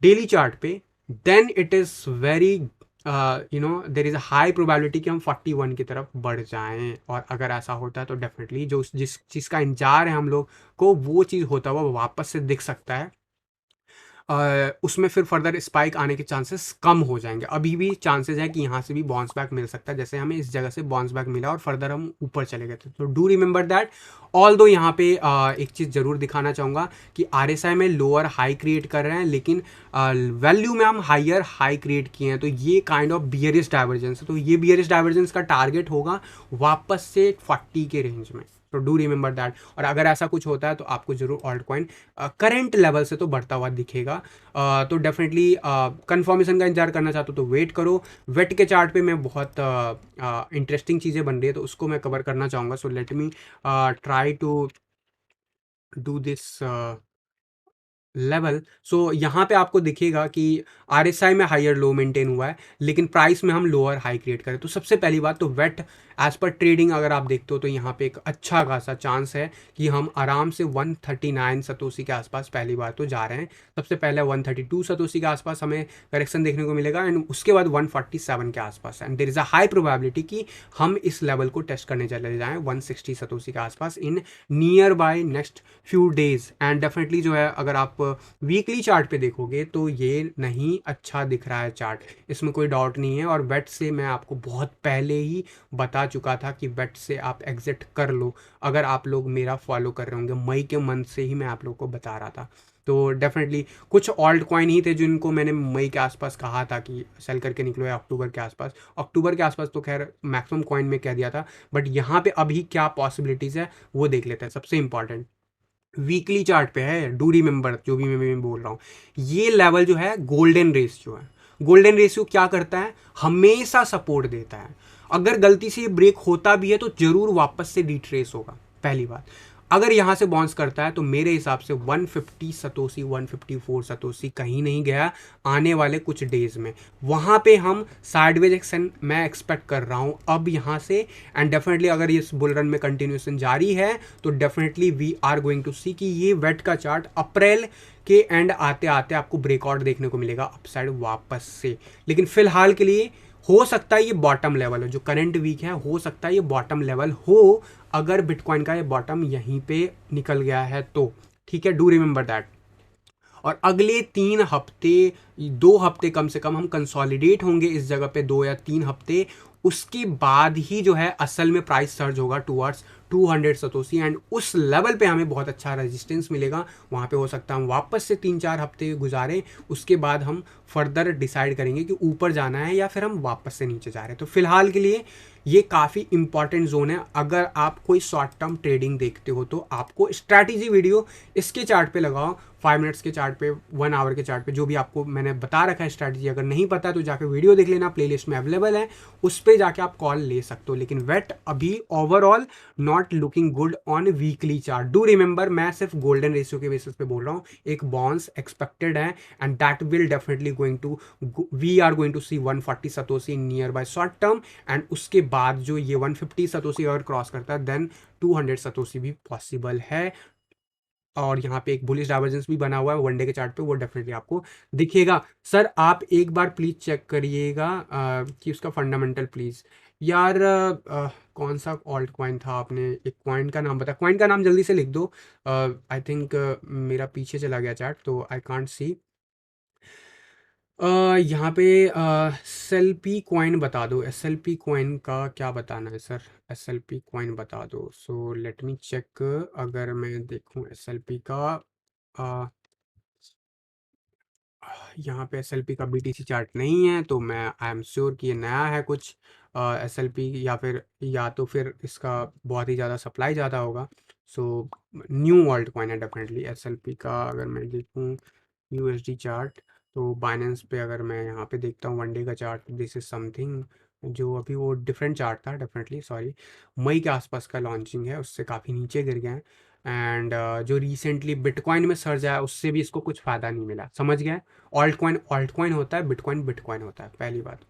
डेली चार्ट पे, then it is very there is a high probability कि हम 41 की तरफ बढ़ जाएं। और अगर ऐसा होता है तो डेफिनेटली जो जिस चीज़ का इंतजार है हम लोग को, वो चीज़ होता हुआ वापस से दिख सकता है। उसमें फिर फर्दर स्पाइक आने के चांसेस कम हो जाएंगे। अभी भी चांसेस है कि यहाँ से भी बाउंस बैक मिल सकता है, जैसे हमें इस जगह से बाउंस बैक मिला और फर्दर हम ऊपर चले गए थे। तो डू रिमेंबर दैट। ऑल दो यहाँ पे एक चीज़ ज़रूर दिखाना चाहूँगा कि आरएसआई में लोअर हाई क्रिएट कर रहे हैं, लेकिन वैल्यू में हम हायर हाई क्रिएट किए हैं। तो ये काइंड ऑफ बियरिश डाइवर्जेंस है। तो ये बियरिश डाइवर्जेंस का टारगेट होगा वापस से 40 के रेंज में। तो डू रिमेंबर दैट। और अगर ऐसा कुछ होता है तो आपको जरूर ऑल्ट कॉइन करेंट लेवल से तो बढ़ता हुआ दिखेगा। तो डेफिनेटली कंफर्मेशन का इंतजार करना चाहते हो तो वेट करो। वेट के चार्ट पे मैं बहुत इंटरेस्टिंग चीज़ें बन रही है, तो उसको मैं कवर करना चाहूँगा। So let me try to do this level. So यहाँ पे आपको दिखेगा कि आरएसआई में हायर लो मेंटेन हुआ है, लेकिन प्राइस में हम लोअर हाई क्रिएट करें। तो सबसे पहली बात तो वेट एज पर ट्रेडिंग अगर आप देखते हो तो यहाँ पे एक अच्छा खासा चांस है कि हम आराम से 139 सतोशी के आसपास पहली बार तो जा रहे हैं। सबसे पहले 132 सतोशी के आसपास हमें करेक्शन देखने को मिलेगा एंड उसके बाद 147 के आसपास, and there is a high probability कि हम इस लेवल को टेस्ट करने चले जाएं 160 सतोशी के आसपास in near by next few days. And definitely जो है अगर आप वीकली चार्ट पे देखोगे तो ये नहीं अच्छा दिख रहा है चार्ट, इसमें कोई डाउट नहीं है। और वेट से मैं आपको बहुत पहले ही बता चुका था कि वेट से आप एग्जिट कर लो, अगर आप लोग मेरा फॉलो कर रहे होंगे। मई के मंथ से ही मैं आप लोग को बता रहा था। तो डेफिनेटली कुछ ऑल्ट कॉइन ही थे जिनको मैंने मई के आसपास कहा था कि सेल करके निकलो, या अक्टूबर के आसपास। अक्टूबर के आसपास तो खैर मैक्सिमम कॉइन में कह दिया था, बट यहाँ पे अभी क्या पॉसिबिलिटीज़ है वो देख लेते हैं। सबसे इंपॉर्टेंट वीकली चार्ट पे है, डू रिमेंबर जो भी मैं बोल रहा हूँ, ये लेवल जो है गोल्डन रेशियो है। गोल्डन रेशियो क्या करता है, हमेशा सपोर्ट देता है। अगर गलती से ये ब्रेक होता भी है तो जरूर वापस से रिट्रेस होगा, पहली बात। अगर यहाँ से बाउंस करता है तो मेरे हिसाब से 150 सतोशी 154 सतोशी कहीं नहीं गया आने वाले कुछ डेज में, वहाँ पे हम साइडवेज एक्शन मैं एक्सपेक्ट कर रहा हूँ अब यहाँ से। एंड डेफिनेटली अगर इस बुल रन में कंटिन्यूएशन जारी है तो definitely we are going to see कि ये वेट का चार्ट अप्रैल के एंड आते आते आपको ब्रेकआउट देखने को मिलेगा अपसाइड वापस से। लेकिन फिलहाल के लिए हो सकता है ये बॉटम लेवल हो, जो करंट वीक है हो सकता है ये बॉटम लेवल हो, अगर बिटकॉइन का ये बॉटम यहीं पे निकल गया है तो। ठीक है, डू रिमेंबर दैट। और अगले 3 हफ्ते 2 हफ्ते कम से कम हम कंसोलिडेट होंगे इस जगह पे, 2 या 3 हफ्ते। उसके बाद ही जो है असल में प्राइस सर्ज होगा टूवर्ड्स 200 सतोशी, एंड उस लेवल पे हमें बहुत अच्छा रेजिस्टेंस मिलेगा। वहाँ पे हो सकता है हम वापस से 3-4 हफ्ते गुजारें, उसके बाद हम फर्दर डिसाइड करेंगे कि ऊपर जाना है या फिर हम वापस से नीचे जा रहे हैं। तो फिलहाल के लिए ये काफ़ी इंपॉर्टेंट जोन है। अगर आप कोई शॉर्ट टर्म ट्रेडिंग देखते हो तो आपको स्ट्रैटेजी वीडियो इसके चार्ट पे लगाओ, 5 मिनट्स के चार्ट पे, 1 आवर के चार्ट पे, जो भी आपको मैंने बता रखा है स्ट्रैटेजी। अगर नहीं पता तो जाके वीडियो देख लेना, प्लेलिस्ट में अवेलेबल है, उस पर जाके आप कॉल ले सकते हो। लेकिन वेट अभी overall not looking good on weekly chart. Do remember मैं सिर्फ गोल्डन रेशियो के बेसिस पे बोल रहा हूँ, एक बाउंस एक्सपेक्टेड है and that will definitely going to, we are going to see 140 satoshi in nearby short term. And उसके बाद जो ये 150 सतोशी अगर क्रॉस करता है देन 200 सतोशी भी पॉसिबल है। और यहाँ पे एक बुलिश डाइवर्जेंस भी बना हुआ है वनडे के चार्ट पे, वो डेफिनेटली आपको दिखेगा। सर आप एक बार प्लीज चेक करिएगा कि उसका फंडामेंटल प्लीज। यार कौन सा ऑल्ट कॉइन था, आपने एक कॉइन का नाम बताया, कॉइन का नाम जल्दी से लिख दो। आई थिंक मेरा पीछे चला गया चार्ट तो आई कांट सी। यहाँ पे एस एल पी कॉइन बता दो, एस एल पी कॉइन का क्या बताना है sir, S L P coin बता दो। सो लेट मी चेक, अगर मैं देखूँ एस एल पी का यहाँ पे एस एल पी का बी टी सी चार्ट नहीं है तो मैं आई एम श्योर कि ये नया है कुछ एस एल पी, या फिर या तो फिर इसका बहुत ही ज़्यादा सप्लाई ज़्यादा होगा। सो न्यू वर्ल्ड कॉइन है डेफिनेटली। एस एल पी का अगर मैं देखूँ यूएसडी चार्ट तो बाइनेंस पे अगर मैं यहाँ पे देखता हूँ वनडे का चार्ट, दिस इज समथिंग जो अभी वो डिफरेंट चार्ट था डेफिनेटली, सॉरी, मई के आसपास का लॉन्चिंग है, उससे काफ़ी नीचे गिर गए हैं। एंड जो रिसेंटली बिटकॉइन में सर्ज आया उससे भी इसको कुछ फ़ायदा नहीं मिला, समझ गए। ऑल्ट कॉइन होता है, बिटकॉइन बिटकॉइन होता है, पहली बात।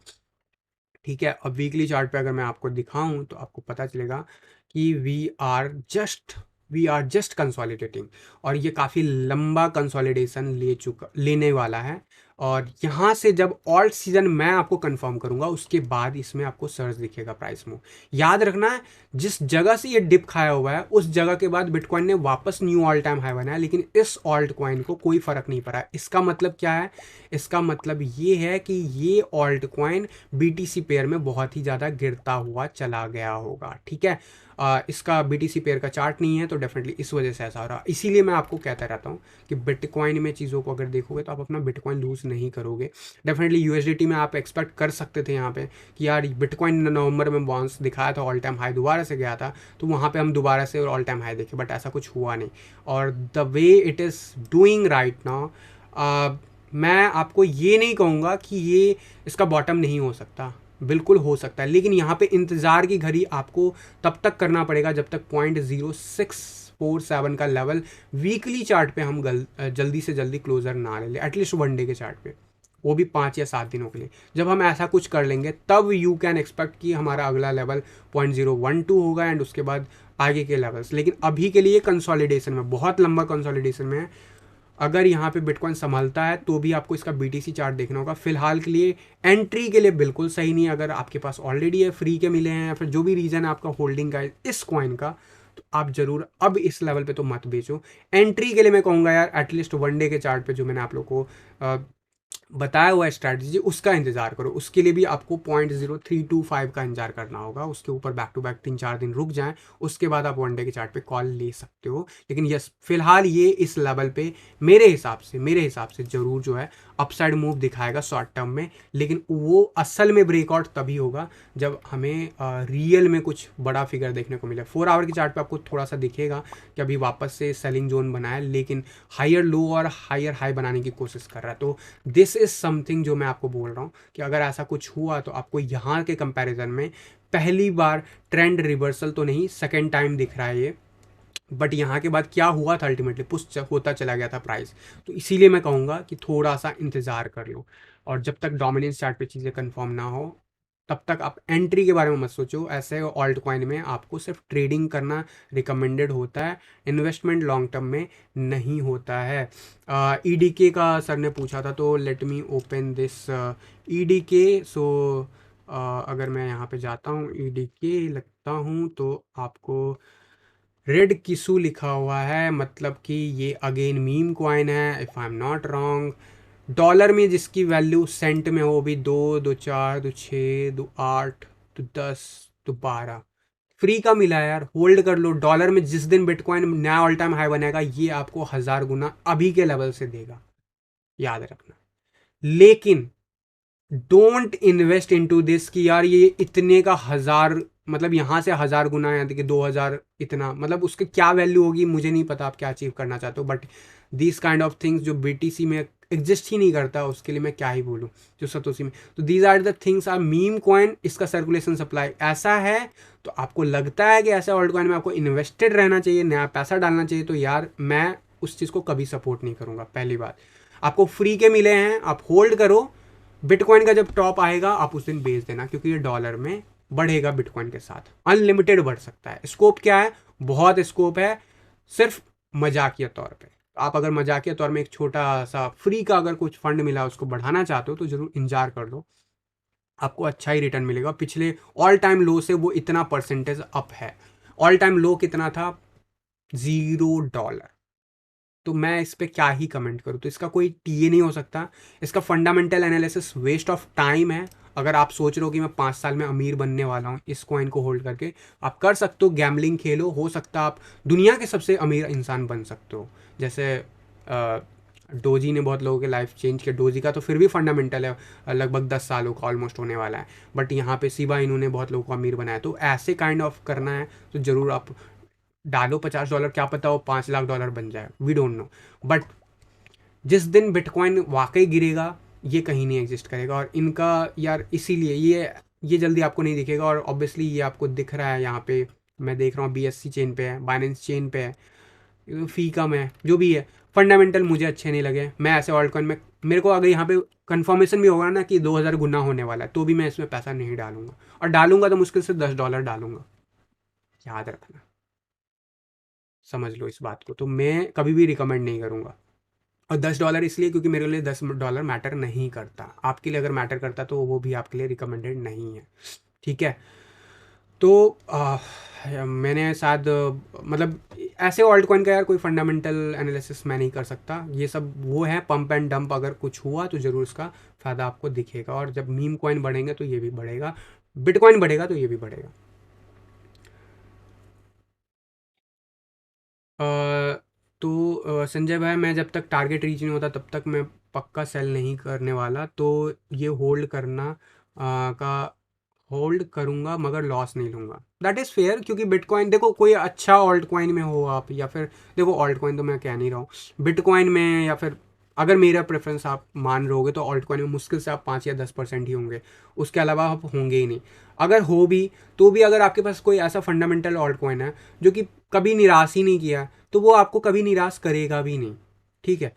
ठीक है, अब वीकली चार्ट पे अगर मैं आपको दिखाऊं तो आपको पता चलेगा कि वी आर जस्ट कंसोलिडेटिंग, और ये काफ़ी लंबा कंसोलिडेशन लेने वाला है। और यहाँ से जब ऑल्ट सीजन मैं आपको कंफर्म करूँगा उसके बाद इसमें आपको सर्च दिखेगा प्राइस मूव। याद रखना है जिस जगह से ये डिप खाया हुआ है उस जगह के बाद बिटकॉइन ने वापस न्यू ऑल टाइम हाई बनाया, लेकिन इस ऑल्ट कॉइन को कोई फ़र्क नहीं पड़ा। इसका मतलब क्या है, इसका मतलब ये है कि ये ऑल्ट कॉइन बीटीसी पेयर में बहुत ही ज़्यादा गिरता हुआ चला गया होगा। ठीक है, इसका बीटीसी पेयर का चार्ट नहीं है तो डेफिनेटली इस वजह से ऐसा हो रहा है। इसीलिए मैं आपको कहता रहता हूँ कि बिटकॉइन में चीज़ों को अगर देखोगे तो आप अपना बिटकॉइन लूज़ नहीं करोगे। डेफिनेटली यूएसडीटी में आप एक्सपेक्ट कर सकते थे यहाँ पे कि यार बिटकॉइन नवंबर में बाउंस दिखाया था, ऑल टाइम हाई दोबारा से गया था तो वहाँ पे हम दोबारा से ऑल टाइम हाई देखे, बट ऐसा कुछ हुआ नहीं। और the way it is doing right now, मैं आपको ये नहीं कहूँगा कि ये इसका बॉटम नहीं हो सकता, बिल्कुल हो सकता है, लेकिन यहाँ पे इंतज़ार की घड़ी आपको तब तक करना पड़ेगा जब तक 647 का लेवल वीकली चार्ट पे हम जल्दी से जल्दी क्लोजर ना ले लें, एटलीस्ट वन डे के चार्ट पे, वो भी 5 या 7 दिनों के लिए। जब हम ऐसा कुछ कर लेंगे तब यू कैन एक्सपेक्ट कि हमारा अगला लेवल 0.012 होगा एंड उसके बाद आगे के लेवल्स। लेकिन अभी के लिए कंसोलिडेशन में, बहुत लंबा कंसोलिडेशन में है। अगर यहाँ पे बिटकॉइन संभलता है तो भी आपको इसका बीटीसी चार्ट देखना होगा। फिलहाल के लिए एंट्री के लिए बिल्कुल सही नहीं है। अगर आपके पास ऑलरेडी है, फ्री के मिले हैं, या फिर जो भी रीज़न है आपका होल्डिंग का इस कॉइन का, तो आप जरूर अब इस लेवल पे तो मत बेचो। एंट्री के लिए मैं कहूँगा यार एटलीस्ट वन डे के चार्ट पे जो मैंने आप लोग को बताया हुआ स्ट्रैटेजी उसका इंतजार करो। उसके लिए भी आपको 0.0325 का इंतजार करना होगा। उसके ऊपर बैक टू बैक 3-4 दिन रुक जाएं, उसके बाद आप वन डे के चार्ट पे कॉल ले सकते हो। लेकिन यस, फिलहाल ये इस लेवल पे मेरे हिसाब से जरूर जो है अपसाइड मूव दिखाएगा शॉर्ट टर्म में। लेकिन वो असल में ब्रेकआउट तभी होगा जब हमें रियल में कुछ बड़ा फिगर देखने को मिले। 4 आवर के चार्ट पे आपको थोड़ा सा दिखेगा कि अभी वापस से सेलिंग जोन बनाया, लेकिन हायर लो और हायर हाई बनाने की कोशिश कर रहा है। तो दिस इज समथिंग जो मैं आपको बोल रहा हूँ कि अगर ऐसा कुछ हुआ तो आपको यहाँ के कंपैरिजन में पहली बार ट्रेंड रिवर्सल तो नहीं, सेकेंड टाइम दिख रहा है ये। बट यहाँ के बाद क्या हुआ था, अल्टीमेटली पुश होता चला गया था प्राइस। तो इसीलिए मैं कहूँगा कि थोड़ा सा इंतज़ार कर लो, और जब तक डोमिनेंस चार्ट पे चीज़ें कंफर्म ना हो तब तक आप एंट्री के बारे में मत सोचो। ऐसे ऑल्ट कॉइन में आपको सिर्फ ट्रेडिंग करना रिकमेंडेड होता है, इन्वेस्टमेंट लॉन्ग टर्म में नहीं होता है। ईडीके का सर ने पूछा था, तो लेट मी ओपन दिस ईडीके। सो अगर मैं यहाँ पे जाता हूँ ईडीके लगता हूँ तो आपको रेड किसू लिखा हुआ है, मतलब कि ये अगेन मीम कॉइन है if I am not wrong. Dollar में जिसकी वैल्यू सेंट में हो, भी 2, 2, 4, 2, 6, 2, 8, 2, 10, 2, 12 फ्री का मिला है यार, होल्ड कर लो। डॉलर में जिस दिन बिटकॉइन नया ऑल टाइम हाई बनेगा ये आपको 1000 गुना अभी के लेवल से देगा, याद रखना। लेकिन डोंट इन्वेस्ट इनटू दिस कि यार ये इतने का 1000, मतलब यहाँ से 1000 गुना या कि 2000 इतना, मतलब उसकी क्या वैल्यू होगी मुझे नहीं पता आप क्या अचीव करना चाहते हो। But this kind of things जो बीटीसी में एग्जिस्ट ही नहीं करता, उसके लिए मैं क्या ही बोलूँ, जो सतोशी में। तो these are the things are meme coin. इसका सर्कुलेशन सप्लाई ऐसा है, तो आपको लगता है कि ऐसे ऑल्ट कॉइन में आपको इन्वेस्टेड रहना चाहिए, नया पैसा डालना चाहिए, तो यार मैं उस चीज़ को कभी सपोर्ट नहीं करूँगा। पहली बात, आपको फ्री के मिले हैं, आप होल्ड करो। बिटकॉइन का जब टॉप आएगा आप उस दिन बेच देना, क्योंकि ये डॉलर में बढ़ेगा बिटकॉइन के साथ, अनलिमिटेड बढ़ सकता है। स्कोप क्या है, बहुत स्कोप है, सिर्फ मजाकिया तौर पे। आप अगर मजाकिया तौर में एक छोटा सा फ्री का अगर कुछ फंड मिला उसको बढ़ाना चाहते हो तो जरूर इंतजार कर लो, आपको अच्छा ही रिटर्न मिलेगा। पिछले ऑल टाइम लो से वो इतना परसेंटेज अप है। ऑल टाइम लो कितना था, $0। तो मैं इस पे क्या ही कमेंट करूँ, तो इसका कोई टीए नहीं हो सकता। इसका fundamental analysis waste of time है। अगर आप सोच रहे हो कि मैं 5 साल में अमीर बनने वाला हूँ इस कॉइन को होल्ड करके, आप कर सकते हो, गैम्बलिंग खेलो, हो सकता है आप दुनिया के सबसे अमीर इंसान बन सकते हो। जैसे डोजी ने बहुत लोगों के लाइफ चेंज किया। डोजी का तो फिर भी फंडामेंटल है, लगभग 10 सालों का ऑलमोस्ट होने वाला है। बट यहाँ पे शिबा इन्होंने बहुत लोगों को अमीर बनाया। तो ऐसे काइंड ऑफ करना है तो ज़रूर आप डालो $50, क्या पता वो $5 लाख बन जाए, वी डोंट नो। बट जिस दिन बिटकॉइन वाकई गिरेगा ये कहीं नहीं एग्जिस्ट करेगा। और इनका यार इसीलिए ये जल्दी आपको नहीं दिखेगा। और ऑब्वियसली ये आपको दिख रहा है, यहाँ पे मैं देख रहा हूँ BSC चेन पे है, बाइनेंस चेन पे है, फी कम है, जो भी है। फंडामेंटल मुझे अच्छे नहीं लगे। मैं ऐसे ऑल्ट कॉइन में, मेरे को अगर यहाँ पे कंफर्मेशन भी होगा ना कि 2000 गुना होने वाला है, तो भी मैं इसमें पैसा नहीं डालूंगा, और डालूंगा तो मुश्किल से $10 डालूंगा, याद रखना, समझ लो इस बात को। तो मैं कभी भी रिकमेंड नहीं करूँगा। और $10 इसलिए क्योंकि मेरे लिए $10 मैटर नहीं करता। आपके लिए अगर मैटर करता तो वो भी आपके लिए रिकमेंडेड नहीं है, ठीक है। तो मैंने शायद मतलब ऐसे ऑल्ट कॉइन का यार कोई फंडामेंटल एनालिसिस मैं नहीं कर सकता। ये सब वो है पंप एंड डंप। अगर कुछ हुआ तो ज़रूर इसका फ़ायदा आपको दिखेगा, और जब मीम कॉइन बढ़ेंगे तो ये भी बढ़ेगा, बिटकॉइन बढ़ेगा तो ये भी बढ़ेगा। तो संजय भाई, मैं जब तक टारगेट रीच नहीं होता तब तक मैं पक्का सेल नहीं करने वाला। तो ये होल्ड करना का होल्ड करूँगा मगर लॉस नहीं लूँगा। दैट इज़ फेयर, क्योंकि बिटकॉइन देखो, कोई अच्छा ऑल्ट कॉइन में हो आप, या फिर देखो ऑल्ट कॉइन तो मैं कह नहीं रहा हूँ, बिटकॉइन में या फिर अगर मेरा प्रेफरेंस आप मान रहे होगे तो ऑल्ट कॉइन में मुश्किल से आप 5 या 10% ही होंगे, उसके अलावा आप होंगे ही नहीं। अगर हो भी तो भी अगर आपके पास कोई ऐसा फंडामेंटल ऑल्ट कॉइन है जो कि कभी निराश ही नहीं किया, तो वो आपको कभी निराश करेगा भी नहीं, ठीक है।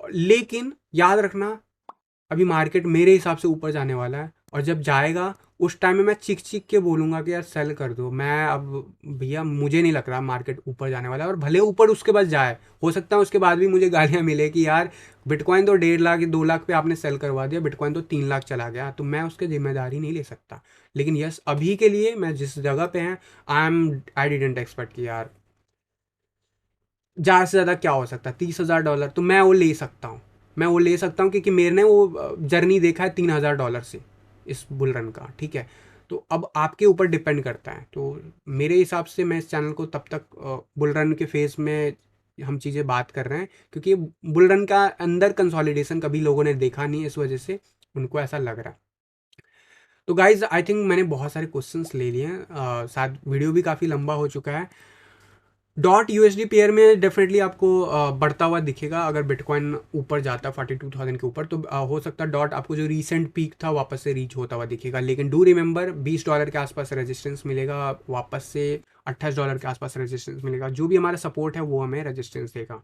लेकिन याद रखना, अभी मार्केट मेरे हिसाब से ऊपर जाने वाला है, और जब जाएगा उस टाइम में मैं चीख चीख के बोलूँगा कि यार सेल कर दो। मैं अब भैया मुझे नहीं लग रहा मार्केट ऊपर जाने वाला है, और भले ऊपर उसके बाद जाए, हो सकता है उसके बाद भी मुझे गालियाँ मिले कि यार बिटकॉइन तो 1.5 लाख 2 लाख पे आपने सेल करवा दिया, बिटकॉइन तो 3 लाख चला गया, तो मैं उसकी जिम्मेदारी नहीं ले सकता। लेकिन यस, अभी के लिए मैं जिस जगह पे हैं, आई डिडेंट एक्सपेक्ट कि यार ज़्यादा से ज़्यादा क्या हो सकता है, $30,000, तो मैं वो ले सकता हूँ। मैं वो ले सकता हूँ क्योंकि मेरे ने वो जर्नी देखा है $3,000 से इस बुल रन का, ठीक है। तो अब आपके ऊपर डिपेंड करता है। तो मेरे हिसाब से मैं इस चैनल को तब तक बुल रन के फेज़ में हम चीज़ें बात कर रहे हैं, क्योंकि बुल रन का अंदर कंसोलिडेशन कभी लोगों ने देखा नहीं है, इस वजह से उनको ऐसा लग रहा है। तो गाइज़ आई थिंक मैंने बहुत सारे क्वेश्चंस ले लिए हैं, शायद वीडियो भी काफ़ी लंबा हो चुका है। डॉट यूएसडी पेयर में डेफिनेटली आपको बढ़ता हुआ दिखेगा। अगर बिटकॉइन ऊपर जाता है 42,000 के ऊपर, तो हो सकता है डॉट आपको जो रीसेंट पीक था वापस से रीच होता हुआ दिखेगा। लेकिन डू रिमेंबर $20 के आसपास रेजिस्टेंस मिलेगा, वापस से $28 के आसपास रेजिस्टेंस मिलेगा। जो भी हमारा सपोर्ट है वो हमें रेजिस्टेंस देगा।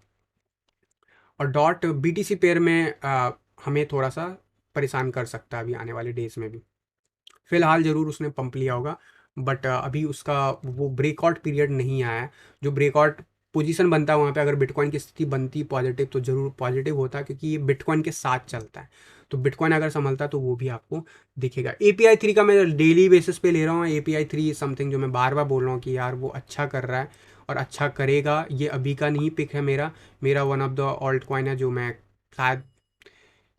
और डॉट बीटीसी पेयर में हमें थोड़ा सा परेशान कर सकता है अभी आने वाले डेज में भी। फिलहाल ज़रूर उसने पंप लिया होगा, बट अभी उसका वो ब्रेकआउट पीरियड नहीं आया है। जो ब्रेकआउट पोजीशन बनता है वहाँ पे, अगर बिटकॉइन की स्थिति बनती पॉजिटिव, तो ज़रूर पॉजिटिव होता है, क्योंकि ये बिटकॉइन के साथ चलता है। तो बिटकॉइन अगर संभलता है तो वो भी आपको दिखेगा। API 3 का मैं डेली बेसिस पे ले रहा हूँ। API 3 समथिंग जो मैं बार बार बोल रहा हूँ कि यार वो अच्छा कर रहा है और अच्छा करेगा। ये अभी का नहीं पिक है मेरा one of the alt coin है, जो मैं शायद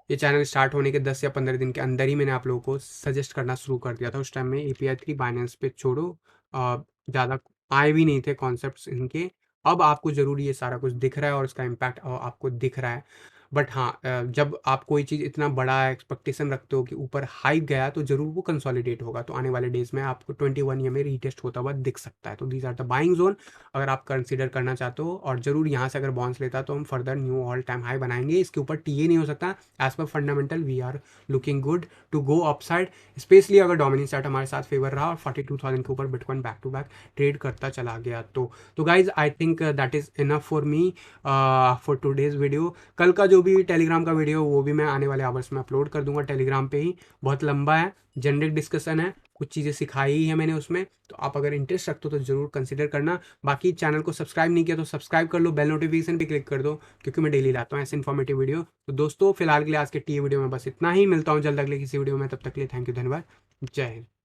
ये चैनल स्टार्ट होने के 10 या 15 दिन के अंदर ही मैंने आप लोगों को सजेस्ट करना शुरू कर दिया था। उस टाइम में API 3 बाइनेंस पे छोड़ो, ज़्यादा आए भी नहीं थे कॉन्सेप्ट्स इनके। अब आपको ज़रूर ये सारा कुछ दिख रहा है और इसका इम्पैक्ट आपको दिख रहा है। बट हाँ, जब आप कोई चीज़ इतना बड़ा एक्सपेक्टेशन रखते हो कि ऊपर हाइप गया, तो ज़रूर वो कंसोलिडेट होगा। तो आने वाले डेज में आपको 21 ईयर में रीटेस्ट होता हुआ दिख सकता है। तो these are the buying zone, अगर आप कंसीडर करना चाहते हो। और ज़रूर यहाँ से अगर बॉन्स लेता तो हम further new all time high बनाएंगे। इसके ऊपर टीए नहीं हो सकता। As per fundamental we are looking good to go upside, especially अगर डोमिनेंस चार्ट हमारे साथ फेवर रहा और 42,000 के ऊपर bitcoin back to back trade करता चला गया। तो guys I think that is enough for me for today's video. कल का जो भी टेलीग्राम का वीडियो वो भी मैं आने वाले आवर्स में अपलोड कर दूंगा टेलीग्राम पे ही। बहुत लंबा है, जेनरिक डिस्कशन है, कुछ चीज़ें सिखाई ही है मैंने उसमें। तो आप अगर इंटरेस्ट रखते हो तो ज़रूर कंसिडर करना। बाकी चैनल को सब्सक्राइब नहीं किया तो सब्सक्राइब कर लो, बेल नोटिफिकेशन पे क्लिक कर दो, क्योंकि मैं डेली लाता हूँ ऐसे इन्फॉर्मेटिव वीडियो। तो दोस्तों फिलहाल के लिए आज के टी वीडियो में बस इतना ही। मिलता हूँ जल्द अगले किसी वीडियो में, तब तक के लिए थैंक यू, धन्यवाद, जय हिंद।